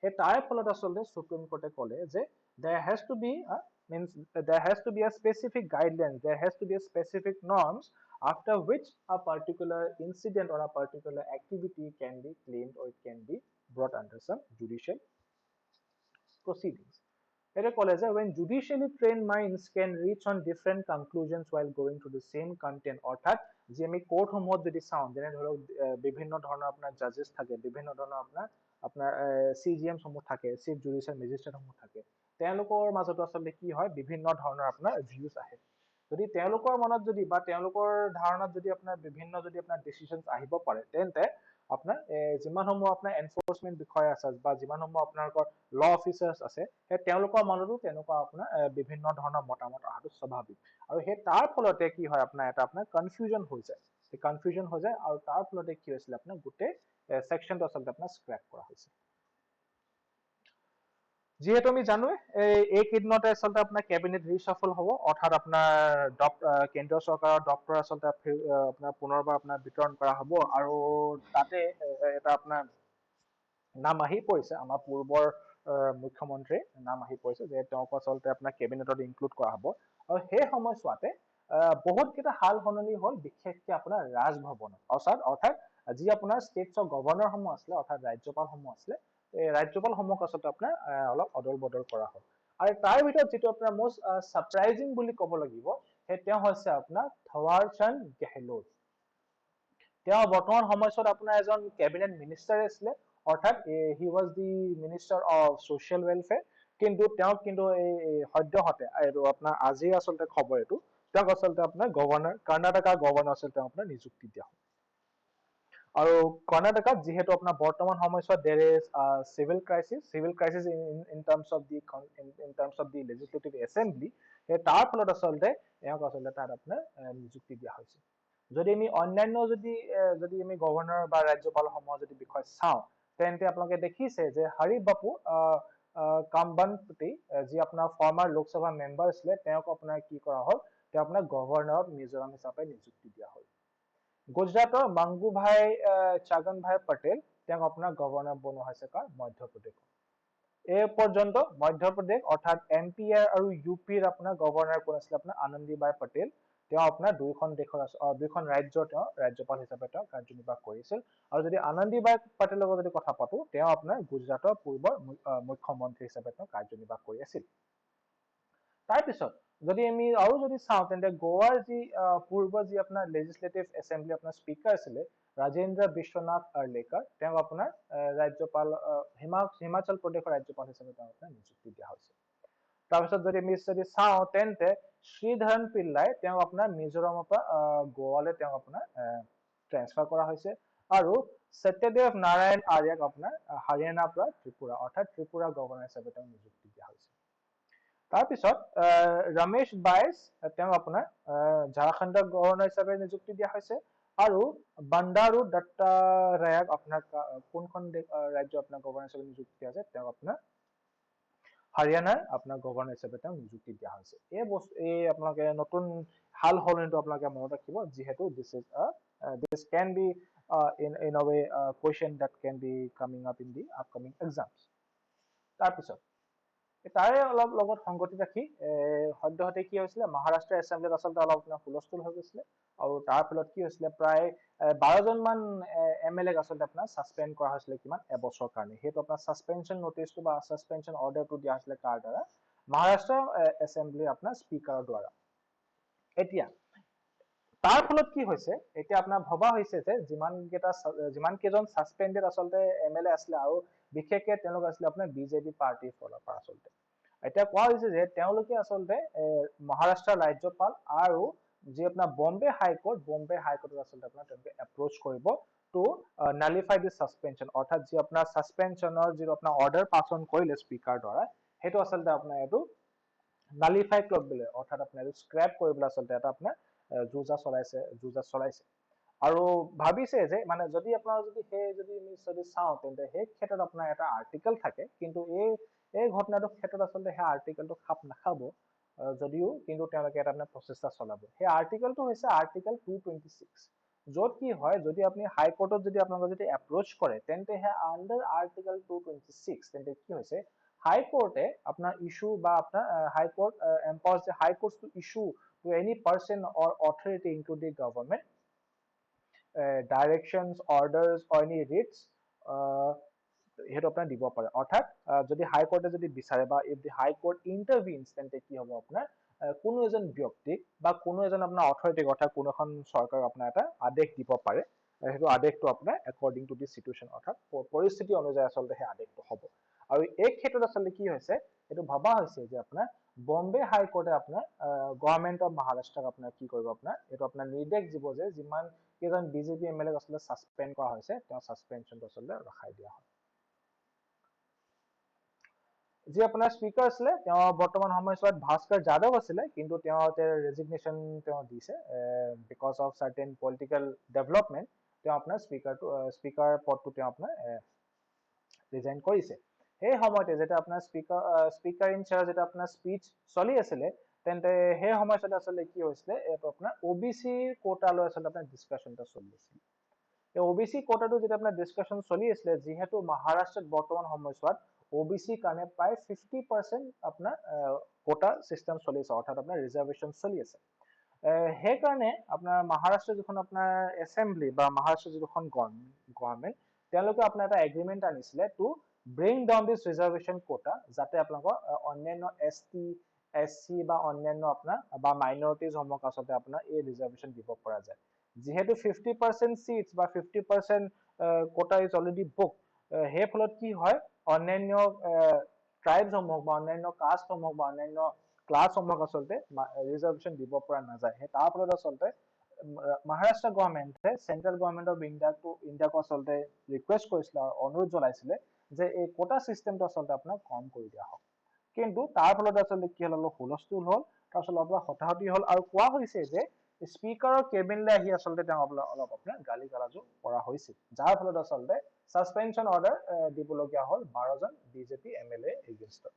সেই তাৰ ফলত আচলতে সুপ্ৰিম কোৰ্টে ক'লে যে there has to be a specific guidelines, there has to be a specific norms after which a particular incident or a particular activity can be claimed or it can be brought under some judicial proceedings. It calls when judicially trained minds can reach on different conclusions while going to the same content. অর্থাৎ যে আমি কোর্ট সমূহত যদি চাওঁ যেনে ধৰক বিভিন্ন ধৰণৰ আপোনাৰ জাজেছ থাকে বিভিন্ন ধৰণৰ আপোনাৰ CGM সমূহ থাকে চিফ জুডিচিয়েল মেজিষ্ট্ৰেট সমূহ থাকে তেওঁলোকৰ মাজতো আচলতে কি হয় বিভিন্ন ধৰণৰ আপোনাৰ ভিউজ আহে যদি তেওঁলোকৰ মনত যদি বা তেওঁলোকৰ ধাৰণাত যদি আপোনাৰ বিভিন্ন যদি আপোনাৰ ডিসিশনস আহিব পাৰে তেন্তে আপোনাৰ যিমানসমূহ আপোনাৰ এনফোৰ্সমেন্ট বিষয়া আছে বা যিমানসমূহ আপোনালোকৰ ল অফিচাৰ্স আছে সেই তেওঁলোকৰ মনতো তেনেকুৱা আপোনাৰ বিভিন্ন ধৰণৰ মতামত অহাটো স্বাভাৱিক আৰু সেই তাৰ ফলতে কি হয় আপোনাৰ এটা আপোনাৰ কনফিউজন হৈ যায় সেই কনফিউজন হৈ যায় আৰু তাৰ ফলতে কি হৈছিল আপোনাৰ গোটেই সেকশনটো আচলতে আপোনাৰ স্ক্ৰেপ কৰা হৈছে যিহেতু আমি জানো এই কেইদিনতে আচলতে আপোনাৰ কেবিনেট ৰিচাফল হ'ব অৰ্থাৎ আপোনাৰ কেন্দ্ৰীয় চৰকাৰৰ ডক্টৰ আচলতে আপোনাৰ পুনৰবাৰ আপোনাৰ বিতৰণ কৰা হ'ব আৰু তাতে এটা আপোনাৰ নাম আহি পৰিছে আমাৰ পূৰ্বৰ মুখ্যমন্ত্ৰীৰ নাম আহি পৰিছে যে তেওঁক আচলতে আপোনাৰ কেবিনেটত ইনক্লুড কৰা হ'ব আৰু সেই সময়ছোৱাতে বহুত কেইটা হাল সলনি হ'ল বিশেষকৈ আপোনাৰ ৰাজভৱনত অৰ্থাৎ যি আপোনাৰ ষ্টেটছৰ গভৰ্ণৰসমূহ আছিলে অৰ্থাৎ ৰাজ্যপালসমূহ আছিলে এই ৰাজ্যপালসমূহক আচলতে আপোনাৰ অলপ অদল বদল কৰা হ'ল আৰু তাৰ ভিতৰত যিটো আপোনাৰ মোষ্ট সাৰপ্ৰাইজিং বুলি ক'ব লাগিব সেই তেওঁ হৈছে আপোনাৰ থাৱাৰ চান্দ গেহলোট তেওঁ বৰ্তমান সময়ছোৱাত আপোনাৰ এজন কেবিনেট মিনিষ্টাৰ আছিলে অৰ্থাৎ he was the minister of social welfare কিন্তু তেওঁক কিন্তু এই সদ্যহতে আৰু আপোনাৰ আজি আচলতে খবৰ এইটো তেওঁক আচলতে আপোনাৰ গভৰ্ণৰ কৰ্ণাটকাৰ গভৰ্ণৰ আচলতে তেওঁ আপোনাৰ নিযুক্তি দিয়া হ'ল আৰু কৰ্ণাটকাত যিহেতু আপোনাৰ বৰ্তমান সময়ছোৱাত দেৰ is civil crisis in terms of the legislative assembly সেই তাৰ ফলত আচলতে এওঁক আচলতে তাত আপোনাৰ নিযুক্তি দিয়া হৈছে যদি আমি অন্যান্য যদি আমি গভৰ্ণৰ বা ৰাজ্যপালসমূহৰ যদি বিষয় চাওঁ তেন্তে আপোনালোকে দেখিছে যে হৰি বাপু কামবানপতি যি আপোনাৰ ফৰ্মাৰ লোকসভা মেম্বাৰ আছিলে তেওঁক আপোনাৰ কি কৰা হ'ল তেওঁ আপোনাৰ গভৰ্ণৰ অফ মিজোৰাম হিচাপে নিযুক্তি দিয়া হ'ল গুজৰাটৰ মাংগুভাই চাগনভাই পটেল তেওঁক আপোনাৰ গভৰ্ণৰ বনোৱা হৈছে কাৰ মধ্যপ্ৰদেশ এই পৰ্যন্ত মধ্যপ্ৰদেশ অৰ্থাৎ MPR আৰু UPৰ আপোনাৰ গভৰ্ণৰ কোন আছিল আপোনাৰ আনন্দীবাই পটেল তেওঁ আপোনাৰ দুইখন ৰাজ্যৰ তেওঁ ৰাজ্যপাল হিচাপে তেওঁ কাৰ্যনিৰ্বাহ কৰিছিল আৰু যদি আনন্দীবাই পটেলৰ লগত যদি কথা পাতো তেওঁ আপোনাৰ গুজৰাটৰ পূৰ্বৰ মুখ্যমন্ত্ৰী হিচাপে তেওঁ কাৰ্যনিৰ্বাহ কৰি আছিল তাৰ পিছত যদি আমি আৰু যদি চাওঁ তেন্তে গোৱাৰ যি পূৰ্বৰ যি আপোনাৰ লেজিসলেটিভ এছেম্বলি আপোনাৰ স্পিকাৰ আছিলে ৰাজেন্দ্ৰ বিশ্বনাথ আৰ্লেকাৰ তেওঁ আপোনাৰ ৰাজ্যপাল হিমাচল প্ৰদেশৰ ৰাজ্যপাল হিচাপে তেওঁ আপোনাৰ নিযুক্তি দিয়া হৈছে তাৰপিছত যদি আমি যদি চাওঁ তেন্তে শ্ৰীধৰণ পিল্লাই তেওঁ আপোনাৰ মিজোৰামৰ পৰা গোৱালৈ তেওঁ আপোনাৰ ট্ৰান্সফাৰ কৰা হৈছে আৰু সত্যদেৱ নাৰায়ণ আৰ্যাক আপোনাৰ হাৰিয়ানাৰ পৰা ত্ৰিপুৰা অৰ্থাৎ ত্ৰিপুৰা গভৰ্ণৰ হিচাপে তেওঁ নিযুক্তি দিয়া হৈছে তাৰপিছত ৰমেশ বাইছ তেওঁ আপোনাৰ ঝাৰখণ্ডৰ গভৰ্ণৰ হিচাপে নিযুক্তি দিয়া হৈছে আৰু বান্দাৰু দত্তাৰায়াক আপোনাৰ কোনখন ৰাজ্য আপোনাৰ গভৰ্ণৰ হিচাপে নিযুক্তি দিয়া হৈছে তেওঁ আপোনাৰ হাৰিয়ানাৰ আপোনাৰ গভৰ্ণৰ হিচাপে তেওঁ নিযুক্তি দিয়া হৈছে এই আপোনালোকে নতুন হাল সলনিটো আপোনালোকে মনত ৰাখিব যিহেতু this can be in a way question that can be coming up in the upcoming exams তাৰপিছত তাৰে অলপ লগত সংগতি ৰাখি সদ্যহতে কি হৈছিলে মহাৰাষ্ট্ৰ এছেম্বলিত আচলতে অলপ হুলস্থুল হৈ গৈছিলে আৰু তাৰ ফলত কি হৈছিলে প্ৰায় 12 জন মান এমএলএক আচলতে আপোনাৰ সাসপেন্ড কৰা হৈছিলে কিমান এবছৰ কাৰণে হেতু আপোনাৰ সাসপেনশন নোটিসটো বা সাসপেনশন অৰ্ডাৰটো দিয়া হৈছিলে কাৰ দ্বাৰা মহাৰাষ্ট্ৰ এছেম্বলি আপোনাৰ স্পিকাৰৰ দ্বাৰা এতিয়া তাৰ ফলত কি হৈছে এতিয়া আপোনাৰ ভবা হৈছে যে যিমান কেইজন সাসপেন্ডেড আচলতে এমএলএ আছিলে আৰু বিশেষকৈ তেওঁলোক আছিলে আপোনাৰ বিজেপি পাৰ্টিৰ ফালৰ পৰা আচলতে এতিয়া কোৱা হৈছে যে তেওঁলোকে আচলতে মহাৰাষ্ট্ৰৰ ৰাজ্যপাল আৰু যি আপোনাৰ বম্বে হাইকোৰ্টত আচলতে আপোনাৰ তেওঁলোকে এপ্ৰোচ কৰিব টু নালিফাই দিছ সাসপেনশন অৰ্থাৎ যি আপোনাৰ সাসপেনশনৰ যি আপোনাৰ অৰ্ডাৰ পাছ অন কৰিলে স্পিকাৰ দ্বাৰা হেতু আচলতে আপোনাৰ এটো নালিফাই কৰিবলৈ অৰ্থাৎ আপোনাৰ এটো স্ক্ৰেপ কৰিবলৈ আচলতে এটা আপোনাৰ যুঁজা চলাইছে আৰু ভাবিছে যে মানে যদি আপোনাৰ যদি আমি চাওঁ তেন্তে সেই ক্ষেত্ৰত আপোনাৰ এটা আৰ্টিকেল থাকে কিন্তু এই ঘটনাটোৰ ক্ষেত্ৰত আচলতে সেই আৰ্টিকেলটো খাপ নাখাব যদিও কিন্তু তেওঁলোকে এটা আপোনাৰ প্ৰচেষ্টা চলাব সেই আৰ্টিকেলটো হৈছে আৰ্টিকেল 226 য'ত কি হয় যদি আপুনি হাইকোৰ্টত যদি আপোনালোকে যদি এপ্ৰোচ কৰে তেন্তে হে আন্ডাৰ আৰ্টিকেল 226 তেন্তে কি হৈছে হাইকোৰ্টে আপোনাৰ ইস্যু বা আপোনাৰ high court empowers the high courts to issue to any person or authority into the government directions orders or any writs হেতু আপোনাৰ দিব পাৰে অৰ্থাৎ যদি হাইকোৰ্টে যদি বিচাৰে বা if the high court intervenes তেন্তে কি হ'ব আপোনাৰ কোনো এজন ব্যক্তিক বা কোনো এজন আপোনাৰ অথৰিটিক অৰ্থাৎ কোনো এখন চৰকাৰ আপোনাৰ এটা আদেশ দিব পাৰে হেতু আদেশটো আপোনাৰ according to the situation অৰ্থাৎ পৰিস্থিতি অনুযায়ী আচলতে সেই আদেশটো হ'ব আৰু এই ক্ষেত্ৰত আচলতে কি হৈছে এটো ভাবা হৈছে যে আপোনাৰ বম্বে হাইকোৰ্টে আপোনাৰ গভৰ্ণমেন্ট অফ মহাৰাষ্ট্ৰক আপোনাৰ কি কৰিব আপোনাৰ এটো আপোনাৰ নিৰ্দেশ দিব যে যিমান কেজন বিজেপি এমএলএ আচলতে সাসপেন্ড কৰা হৈছে তেওঁ সাসপেনশনটো আচলতে ৰখাই দিয়া হয় যি আপোনাৰ স্পিকাৰ আছিলে তেওঁ বৰ্তমান সময়ছোৱাত ভাস্কৰ যাদৱ আছিলে কিন্তু তেওঁ ৰেজিগনেশ্যন তেওঁ দিছে because of certain political development তেওঁ আপোনাৰ স্পিকাৰ পদটো তেওঁ আপোনাৰ ৰিজাইন কৰিছে সেই সময়তে যেটা আপোনাৰ স্পিকাৰ ইন চাৰ্জ যেটা আপোনাৰ স্পিচ চলি আছিলে তেন্তে সেই সময়ছোৱাত আচলতে কি হৈছিলে এটো আপোনাৰ ওবিসি কোটালৈ আচলতে আপোনাৰ ডিসকাশনটা চলি আছিল এই ওবিসি কোটাটো যেটা আপোনাৰ ডিসকাশন চলি আছিলে যিহেতু মহাৰাষ্ট্ৰত বৰ্তমান সময়ছোৱাত ওবিসি কাৰণে প্ৰায় 50% আপোনাৰ কোটা সিস্টেম চলি আছে অৰ্থাৎ আপোনাৰ ৰিজাৰ্ভেশন চলি আছে সেই কাৰণে আপোনাৰ মহাৰাষ্ট্ৰ যিখন আপোনাৰ এছেম্বলি বা মহাৰাষ্ট্ৰ যিখন গভৰ্ণমেন্ট তেওঁলোকে আপোনাৰ এটা এগ্ৰিমেন্ট আনিছিলে two bring down this reservation quota যাতে আপোনালোকৰ অন্যান্য এসটি এসসি বা অন্যান্য আপোনাৰ বা মাইনৰিটিজ সমক আচলতে আপোনাৰ এই ৰিজাৰ্ভেশন দিব পৰা যায় যেহেতু 50% seats বা 50% quota is already booked হে ফলত কি হয় অন্যান্য ট্ৰাইবস সমক বা অন্যান্য কাষ্ট সমক বা অন্যান্য ক্লাছ সমক আচলতে ৰিজাৰ্ভেশন দিব পৰা নাযায় হে তাৰ ফলত আচলতে মহাৰাষ্ট্ৰ গভৰ্ণমেন্টে সেন্ট্ৰেল গভৰ্ণমেন্ট অফ ইণ্ডিয়াক আচলতে ৰিকুৱেষ্ট কৰিছিল অনুৰোধ জনাইছিলে যে এই কোটা সিস্টেমটো আচলতে আপোনাক কম কৰি দিয়া হোক কিন্তু তাৰ ফলত আচলতে কি হল হুলস্থুল হল তাৰপিছত অলপ হতাহতি হল আৰু কোৱা হৈছে যে স্পিকাৰৰ কেবিনলৈ আহি আচলতে তেওঁ অলপ আপোনাৰ গালি গালাজো কৰা হৈছিল যাৰ ফলত আচলতে সাসপেনশন অৰ্ডাৰ দিবলগীয়া হল 12 জন বিজেপি এমএলএ এগেইনষ্টত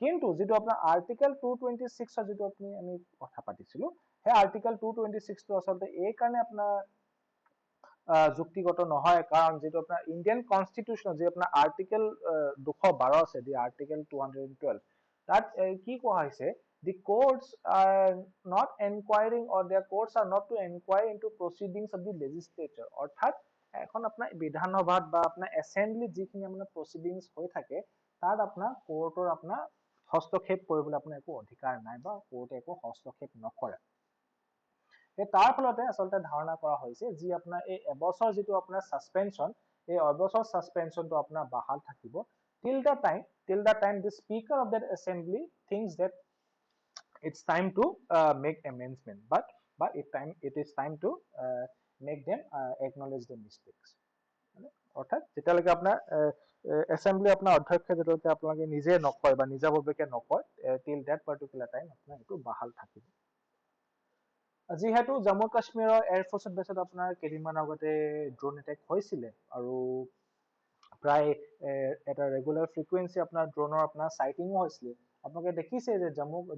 কিন্তু যেটো আপোনাৰ আৰ্টিকেল 226 ৰ যেটো আমি কথা পাতিছিলো হে আৰ্টিকেল 226 টো আচলতে এই কাৰণে আপোনাৰ যুক্তিগত নহয়, কাৰণ যিটো আপোনাৰ ইণ্ডিয়ান কনষ্টিটিউশ্যন যি আপোনাৰ আৰ্টিকেল 212 আছে, দি আৰ্টিকেল 212, তাত কি কোৱা হৈছে, the courts are not enquiring or their courts are not to inquire into proceedings of the legislature, অৰ্থাৎ এখন আপোনাৰ বিধানসভাত বা আপোনাৰ এছেম্বলিত যিখিনি আপোনাৰ প্ৰচিডিংছ হৈ থাকে তাত আপোনাৰ কোৰ্টৰ আপোনাৰ হস্তক্ষেপ কৰিবলৈ আপোনাৰ একো অধিকাৰ নাই বা কোৰ্টে একো হস্তক্ষেপ নকৰে। তাৰ ফলতে আচলতে ধাৰণা কৰা হৈছে যি আপোনাৰ এই এবছৰ যিটো আপোনাৰ সাসপেনশন, এই এবছৰ সাসপেনশনটো আপোনাৰ বাহাল থাকিব till the time the speaker of that assembly thinks that it's time to make amendment, but it is time to make them acknowledge the mistakes, অৰ্থাৎ যেতিয়ালৈকে আপোনাৰ এছেম্বলি আপোনাৰ অধ্যক্ষে যেতিয়ালৈকে আপোনালোকে নিজে নকয় বা নিজাববীয়াকে নকয়, till that particular time আপোনাৰ এইটো বাহাল থাকিব। যিহেতু জম্মু কাশ্মীৰৰ এয়াৰফৰ্চত বেছত আপোনাৰ কেইদিনমান আগতে ড্ৰোন এটেক হৈছিলে আৰু প্ৰায় এটা ৰেগুলাৰ ফ্ৰিকুৱেঞ্চি আপোনাৰ ড্ৰোনৰ আপোনাৰ চাইটিঙো হৈছিলে। আপোনালোকে দেখিছে যে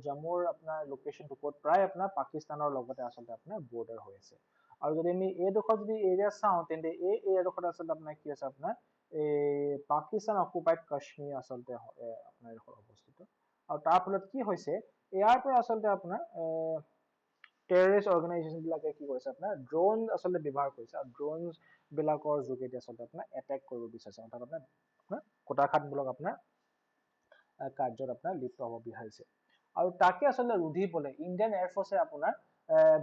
জম্মুৰ আপোনাৰ লোকেশ্যনটো ক'ত, প্ৰায় আপোনাৰ পাকিস্তানৰ লগতে আচলতে আপোনাৰ বৰ্ডাৰ হৈ আছে। আৰু যদি আমি এইডোখৰ যদি এৰিয়া চাওঁ তেন্তে এই এৰিয়াডোখৰত আচলতে আপোনাৰ কি আছে, আপোনাৰ এই পাকিস্তান অকুপাইড কাশ্মীৰ আচলতে আপোনাৰ এইডোখৰ অৱস্থিত। আৰু তাৰ ফলত কি হৈছে, ইয়াৰ পৰা আচলতে আপোনাৰ টেৰৰিষ্ট অৰ্গেনাইজেশ্যন বিলাকে কি কৰিছে, আপোনাৰ ড্ৰোন আচলতে ব্যৱহাৰ কৰিছে আৰু ড্ৰোন বিলাকৰ যোগেদি আচলতে আপোনাৰ এটেক কৰিব বিচাৰিছে, অৰ্থাৎ আপোনাৰ কুটাঘাতমূলক আপোনাৰ কাৰ্যত আপোনাৰ লিপ্ত হ'ব বিচাৰিছে। আৰু তাকে আচলতে ৰুধিবলৈ ইণ্ডিয়ান এয়াৰফৰ্চে আপোনাৰ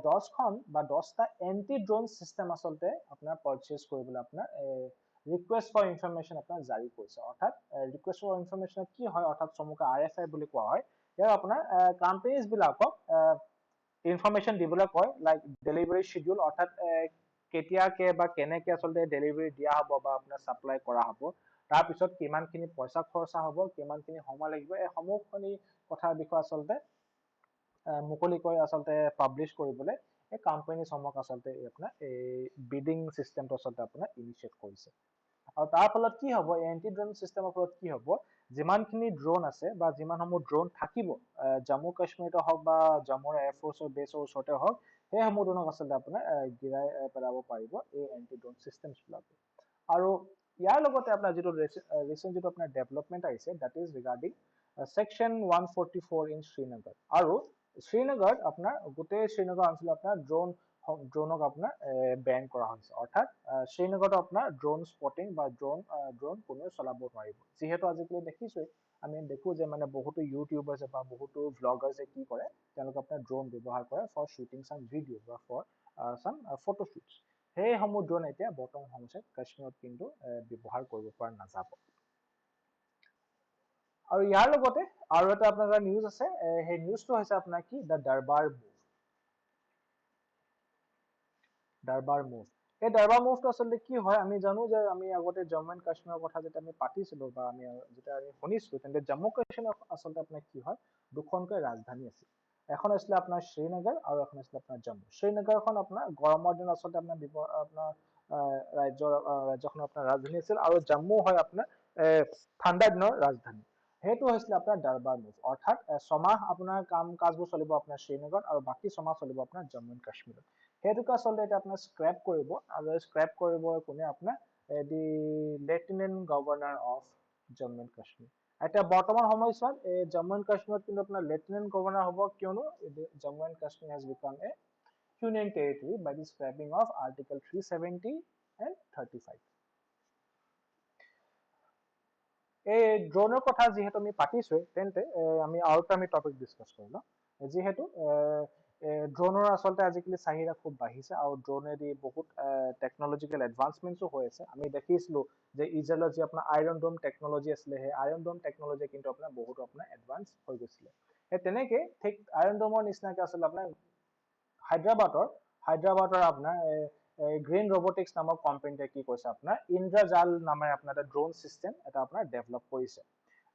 10খন বা 10টা এণ্টি ড্ৰোন চিষ্টেম আচলতে আপোনাৰ পাৰচেজ কৰিবলৈ আপোনাৰ ৰিকুৱেষ্ট ফৰ ইনফৰমেশ্যন আপোনাৰ জাৰি কৰিছে। অৰ্থাৎ ৰিকুৱেষ্ট ফৰ ইনফৰমেশ্যন কি হয়, অৰ্থাৎ চমুকৈ RFI বুলি কোৱা হয়। ইয়াৰ আপোনাৰ কোম্পানীজ বিলাকক ইনফৰমেশ্যন দিবলৈ কয়, লাইক ডেলিভাৰী শিডিউল, অৰ্থাৎ কেতিয়াকে বা কেনেকে আচলতে ডেলিভাৰী দিয়া হ'ব বা আপোনাৰ ছাপ্লাই কৰা হ'ব, তাৰপিছত কিমানখিনি পইচা খৰচা হ'ব, কিমানখিনি সময় লাগিব, এই সমূহখিনি কথাৰ বিষয়ে আচলতে মুকলিকৈ আচলতে পাব্লিছ কৰিবলৈ এই কোম্পানীসমূহক আচলতে আপোনাৰ এই বিডিং চিষ্টেমটো আচলতে আপোনাৰ ইনিচিয়েট কৰিছে। আৰু তাৰ ফলত কি হ'ব, এই এণ্টি ড্ৰোন চিষ্টেমৰ ফলত কি হ'ব, যিমানখিনি ড্ৰোন আছে বা যিমানসমূহ ড্ৰোন থাকিব জম্মু কাশ্মীৰতে হওক বা জম্মুৰ এয়াৰফৰ্চৰ বেছৰ ওচৰতে হওক, সেইসমূহ ড্ৰোনক আচলতে আপোনাৰ গিৰাই পেলাব পাৰিব এই এণ্টি ড্ৰোন চিষ্টেমছবিলাকে। আৰু ইয়াৰ লগতে আপোনাৰ যিটো ৰিচেণ্ট যিটো আপোনাৰ ডেভেলপমেণ্ট আহিছে, that is regarding section 144 in Srinagar. আৰু শ্ৰীনগৰত আপোনাৰ গোটেই শ্ৰীনগৰ অঞ্চলত আপোনাৰ ড্ৰোনক আপোনাৰ বেন কৰা হৈছে, অৰ্থাৎ শ্ৰীনগৰত আপোনাৰ ড্ৰোন স্পটিং বা ড্ৰোন কোনেও চলাব নোৱাৰিব। যিহেতু আজিকালি দেখিছোৱেই, আমি দেখো যে মানে বহুতো ইউটিউবাৰ্ছে বা বহুতো ভ্লগাৰ্ছে কি কৰে, তেওঁলোকে আপোনাৰ ড্ৰোন ব্যৱহাৰ কৰে ফৰ শ্বুটিং চাম ভিডিঅ' বা ফৰ চাম ফটোশ্বুটছ। সেইসমূহ ড্ৰোন এতিয়া বৰ্তমান সময়ত কাশ্মীৰত কিন্তু ব্যৱহাৰ কৰিব পৰা নাযাব। আৰু ইয়াৰ লগতে আৰু এটা আপোনাৰ নিউজ আছে, সেই নিউজটো হৈছে আপোনাৰ কি, দ্য দৰবাৰ মুভ। এই দৰবাৰ মুভটো আচলতে কি হয়, আমি জানো যে আমি আগতে জম্মু এণ্ড কাশ্মীৰৰ কথা যেতিয়া আমি পাতিছিলো বা আমি যেতিয়া আমি শুনিছিলো, তেন্তে জম্মু কাশ্মীৰত আচলতে আপোনাৰ কি হয়, দুখনকৈ ৰাজধানী আছিল। এখন আছিলে আপোনাৰ শ্ৰীনগৰ আৰু এখন আছিলে আপোনাৰ জম্মু। শ্ৰীনগৰখন আপোনাৰ গৰমৰ দিনত আচলতে আপোনাৰ ৰাজ্যখনৰ আপোনাৰ ৰাজধানী আছিল, আৰু জম্মু হয় আপোনাৰ ঠাণ্ডা দিনৰ ৰাজধানী। সেইটো হৈছিলে আপোনাৰ দৰবাৰ মুভ, অৰ্থাৎ ছমাহ আপোনাৰ কাম কাজবোৰ চলিব আপোনাৰ শ্ৰীনগৰত আৰু বাকী ছমাহ চলিব আপোনাৰ জম্মু এণ্ড কাশ্মীৰত। সেইটোকে আচলতে এতিয়া আপোনাৰ স্ক্ৰেপ কৰিব, আৰু স্ক্ৰেপ কৰিব কোনে, আপোনাৰ the lieutenant governor of Jammu and Kashmir. এতিয়া বৰ্তমান সময়ছোৱাত জম্মু এণ্ড কাশ্মীৰত কিন্তু আপোনাৰ লেফটেনেণ্ট গভৰ্ণৰ হ'ব, কিয়নো Jammu and Kashmir has become a union territory by the scrapping of article 370 and 35। এই ড্ৰোনৰ কথা যিহেতু আমি পাতিছোৱেই, তেন্তে আমি আৰু এটা টপিক ডিছকাছ কৰি লওঁ। যিহেতু ড্ৰোনৰ আচলতে আজিকালি চাহিদা খুব বাঢ়িছে আৰু ড্ৰোনেদি বহুত টেকনলজিকেল এডভান্সমেণ্টছো হৈ আছে। আমি দেখিছিলো যে ইজৰাইলত যি আপোনাৰ আইৰন ডোম টেকনলজি আছিলে, সেই আইৰন ডোম টেকনলজি কিন্তু আপোনাৰ বহুতো আপোনাৰ এডভান্স হৈ গৈছিলে। সেই তেনেকে ঠিক আইৰন ডোমৰ নিচিনাকে আচলতে আপোনাৰ হায়দৰাবাদৰ আপোনাৰ গ্ৰীণ ৰবটিক্স নামৰ কোম্পানীটোৱে কি কৰিছে, আপোনাৰ ইন্দ্ৰজাল নামেৰে আপোনাৰ এটা ড্ৰোন চিষ্টেম এটা আপোনাৰ ডেভেলপ কৰিছে,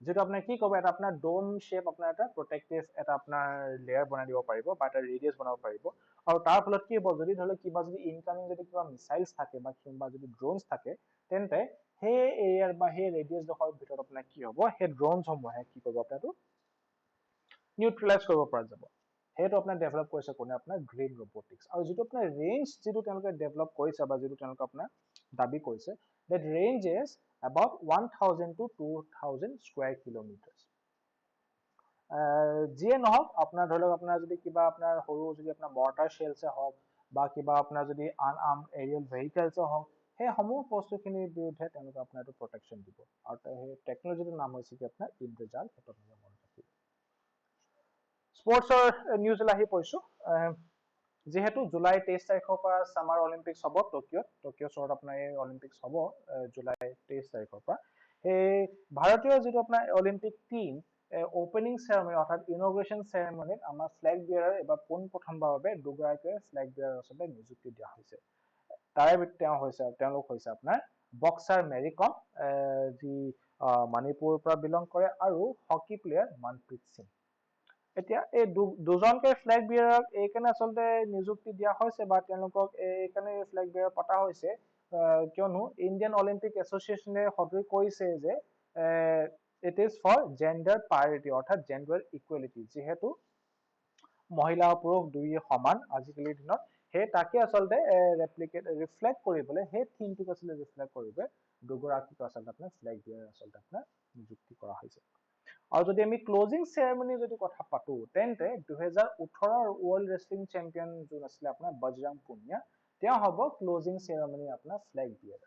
যিটো আপোনাৰ কি ক'ব, এটা আপোনাৰ ডোম শ্বেপ আপোনাৰ এটা প্ৰটেক্টিভ এটা আপোনাৰ লেয়াৰ বনাই দিব পাৰিব বা এটা ৰেডিয়াছ বনাব পাৰিব। আৰু তাৰ ফলত কি হ'ব, যদি ধৰি লওক কিবা যদি ইনকামিং যদি কিবা মিছাইলছ থাকে বা কিবা যদি ড্ৰোনছ থাকে, তেন্তে সেই এৰিয়াৰ বা সেই ৰেডিয়াছডোখৰ ভিতৰত আপোনাৰ কি হ'ব, সেই ড্ৰোনসমূহে কি কৰিব, আপোনাৰটো নিউট্ৰেলাইজ কৰিব পৰা যাব। সেইটো আপোনাৰ ডেভেলপ কৰিছে কোনে আপোনাৰ গ্ৰীণ ৰবটিক্স আৰু যিটো আপোনাৰ ৰেঞ্জ যিটো তেওঁলোকে ডেভেলপ কৰিছে বা যিটো তেওঁলোকে আপোনাৰ দাবী কৰিছে that range is about 1000 to 2000 square kilometers যিয়ে নহওক আপোনাৰ ধৰি লওক আপোনাৰ যদি কিবা আপোনাৰ সৰু যদি আপোনাৰ মৰ্টাৰ শেলছে হওক বা কিবা আপোনাৰ যদি আনআৰ্ম এৰিয়েল ভেহিকলছে হওক সেই সমূহ বস্তুখিনিৰ বিৰুদ্ধে তেওঁলোকে আপোনাৰ এইটো প্ৰটেকশ্যন দিব আৰু সেই টেকনলজিটোৰ নাম হৈছে কি আপোনাৰ ইন্দ্ৰজাল সেইটো আপোনালোকে মনত ৰাখিব স্পৰ্টছৰ নিউজলৈ আহি পৰিছো যিহেতু জুলাই 23 তাৰিখৰ পৰা সামাৰ অলিম্পিক্স হ'ব টকিঅ' চহৰত আপোনাৰ এই অলিম্পিক্স হ'ব জুলাই 23 তাৰিখৰ পৰা এই ভাৰতীয় যিটো আপোনাৰ অলিম্পিক টিম ওপেনিং চেৰেমনি অৰ্থাৎ ইনগ্ৰেশ্যন চেৰেমনিত আমাৰ ফ্লেগ বিয়াৰৰ এবাৰ পোনপ্ৰথমবাৰৰ বাবে দুগৰাকীয়ে ফ্লেগ বিয়াৰৰ আচলতে নিযুক্তি দিয়া হৈছে তাৰে তেওঁলোক হৈছে আপোনাৰ বক্সাৰ মেৰী কম যি মণিপুৰৰ পৰা বিলং কৰে আৰু হকী প্লেয়াৰ মনপ্ৰীত সিং এতিয়া এই দুজনকে ফ্লেগ বিয়াৰক এইকাৰণে আচলতে নিযুক্তি দিয়া হৈছে বা তেওঁলোকক এইকাৰণে ফ্লেগ বিয়াৰ পতা হৈছে কিয়নো ইণ্ডিয়ান অলিম্পিক এছ'চিয়েশ্যনে সদৰি কৰিছে যে ইট ইজ ফৰ জেণ্ডাৰ পাৰিটি অৰ্থাৎ জেণ্ডাৰ ইকুৱেলিটি যিহেতু মহিলা পুৰুষ দুয়োৱে সমান আজিকালিৰ দিনত সেই তাকে আচলতে ৰিফ্লেক্ট কৰিবলৈ সেই থিমটোক আচলতে ৰিফ্লেক্ট কৰিবলৈ দুগৰাকীক আচলতে আপোনাৰ ফ্লেগ বিয়াৰ আচলতে আপোনাৰ নিযুক্তি কৰা হৈছে আৰু যদি আমি ক্লোজিং চেৰেমনি যদি কথা পাতো তেন্তে 2018 ৱৰ্ল্ড ৰেছলিং চেম্পিয়ন যোন আছিলে আপোনাৰ বজৰং পুনিয়া তেওঁ হ'ব ক্লোজিং চেৰেমনি আপোনাৰ ফ্লেগ বিয়াৰ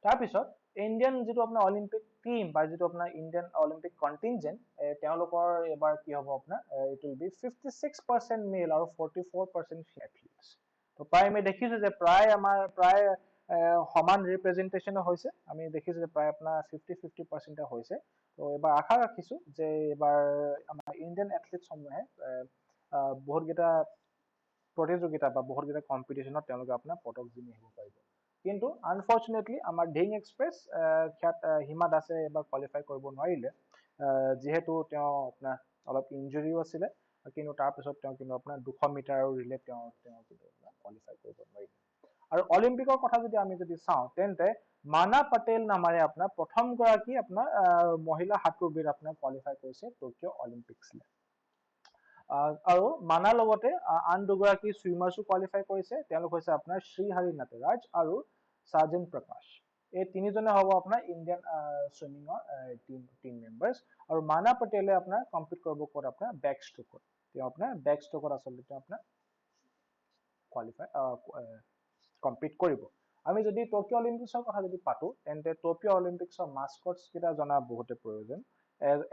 তাৰপিছত ইণ্ডিয়ান যিটো আপোনাৰ অলিম্পিক টিম বা যিটো আপোনাৰ ইণ্ডিয়ান অলিম্পিক কণ্টিনজেণ্ট তেওঁলোকৰ এবাৰ কি হ'ব আপোনাৰ ইট উইল বি 56% মেল আৰু 44% এথলিটছ তো প্ৰায় আমি দেখিছো যে প্ৰায় সমান ৰিপ্ৰেজেণ্টেশ্যন হৈছে আমি দেখিছো যে প্ৰায় আপোনাৰ 50-50% হৈছে তো এবাৰ আশা ৰাখিছো যে এবাৰ আমাৰ ইণ্ডিয়ান এথলিটছসমূহে বহুতকেইটা প্ৰতিযোগিতা বা বহুতকেইটা কম্পিটিশ্যনত তেওঁলোকে আপোনাৰ পদক জিনি আহিব পাৰিব কিন্তু আনফৰ্চুনেটলি আমাৰ ঢিং এক্সপ্ৰেছ হিমা দাসে এবাৰ কোৱালিফাই কৰিব নোৱাৰিলে যিহেতু তেওঁ আপোনাৰ অলপ ইঞ্জুৰিও আছিলে কিন্তু তাৰপিছত তেওঁ কিন্তু আপোনাৰ 200 মিটাৰ ৰিলে তেওঁ কিন্তু কোৱালিফাই কৰিব নোৱাৰিলে আৰু অলিম্পিকৰ কথা যদি আমি যদি চাওঁ তেন্তে মানা পটেল নামেৰে আপোনাৰ প্ৰথমগৰাকী আপোনাৰ মহিলা সাঁতোৰবিদ আপোনাৰ কোৱালিফাই কৰিছে টকিঅ' অলিম্পিক্সলৈ আৰু মানাৰ লগতে আন দুগৰাকী ছুইমাৰ্ছো কোৱালিফাই কৰিছে তেওঁলোক হৈছে আপোনাৰ শ্ৰীহৰি নটৰাজ আৰু সাজন প্ৰকাশ এই তিনিজনে হ'ব আপোনাৰ ইণ্ডিয়ান ছুইমিঙৰ টিম মেম্বাৰ্ছ আৰু মানা পটেলে আপোনাৰ কম্পিট কৰিব ক'ত আপোনাৰ বেক ষ্ট্ৰোকত তেওঁ আপোনাৰ বেক ষ্ট্ৰোকত আচলতে তেওঁ আপোনাৰ কোৱালিফাই কম্পিট কৰিব আমি যদি টকিঅ' অলিম্পিক্সৰ কথা যদি পাতো তেন্তে টকিঅ' অলিম্পিক্সৰ মাস্কটছ কেইটা জনা বহুতে প্ৰয়োজন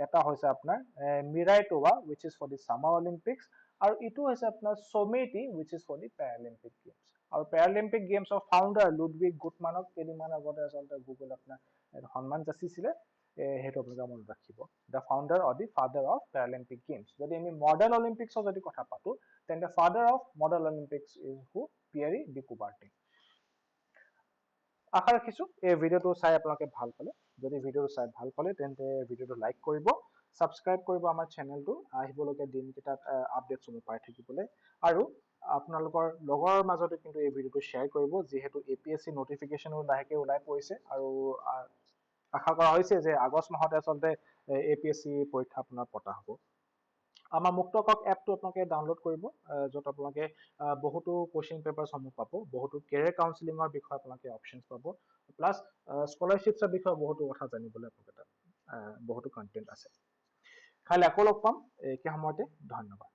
এটা হৈছে আপোনাৰ Miraitowa which is for the summer Olympics আৰু ইটো হৈছে আপোনাৰ Someity which is for the Paralympic games আৰু পেৰালিম্পিক গেমছৰ ফাউণ্ডাৰ লুডভিগ গুটমানক কেইদিনমান আগতে আচলতে গুগল আপোনাৰ সন্মান যাচিছিলে সেইটো আপোনালোকে মনত ৰাখিব the founder or the father of Paralympic games যদি আমি মডেল অলিম্পিক্সৰ যদি কথা পাতো তেন্তে father of modern Olympics is who Pierre de Coubertin আশা ৰাখিছো এই ভিডিঅ'টো চাই আপোনালোকে ভাল পালে যদি ভিডিঅ'টো চাই ভাল পালে তেন্তে ভিডিঅ'টো লাইক কৰিব সাবস্ক্ৰাইব কৰিব আমাৰ চেনেলটো আহিবলগীয়া দিনকেইটাত আপডেটসমূহ পাই থাকিবলৈ আৰু আপোনালোকৰ লগৰ মাজতে কিন্তু এই ভিডিঅ'টো শ্বেয়াৰ কৰিব যিহেতু APSC নটিফিকেশ্যনো লাহেকৈ ওলাই পৰিছে আৰু আশা কৰা হৈছে যে আগষ্ট মাহতে আচলতে APSC পৰীক্ষা আপোনাৰ পতা হ'ব আমাৰ মুক্ত কক এপটো আপোনালোকে ডাউনলোড কৰিব য'ত আপোনালোকে বহুতো কোৱেশ্চন পেপাৰসমূহ পাব বহুতো কেৰিয়াৰ কাউন্সেলিঙৰ বিষয়ে আপোনালোকে অপশ্যনছ পাব প্লাছ স্কলাৰশ্বিপছৰ বিষয়ে বহুতো কথা জানিবলৈ আপোনালোকে তাত বহুতো কণ্টেণ্ট আছে খালি আকৌ লগ পাম একে সময়তে ধন্যবাদ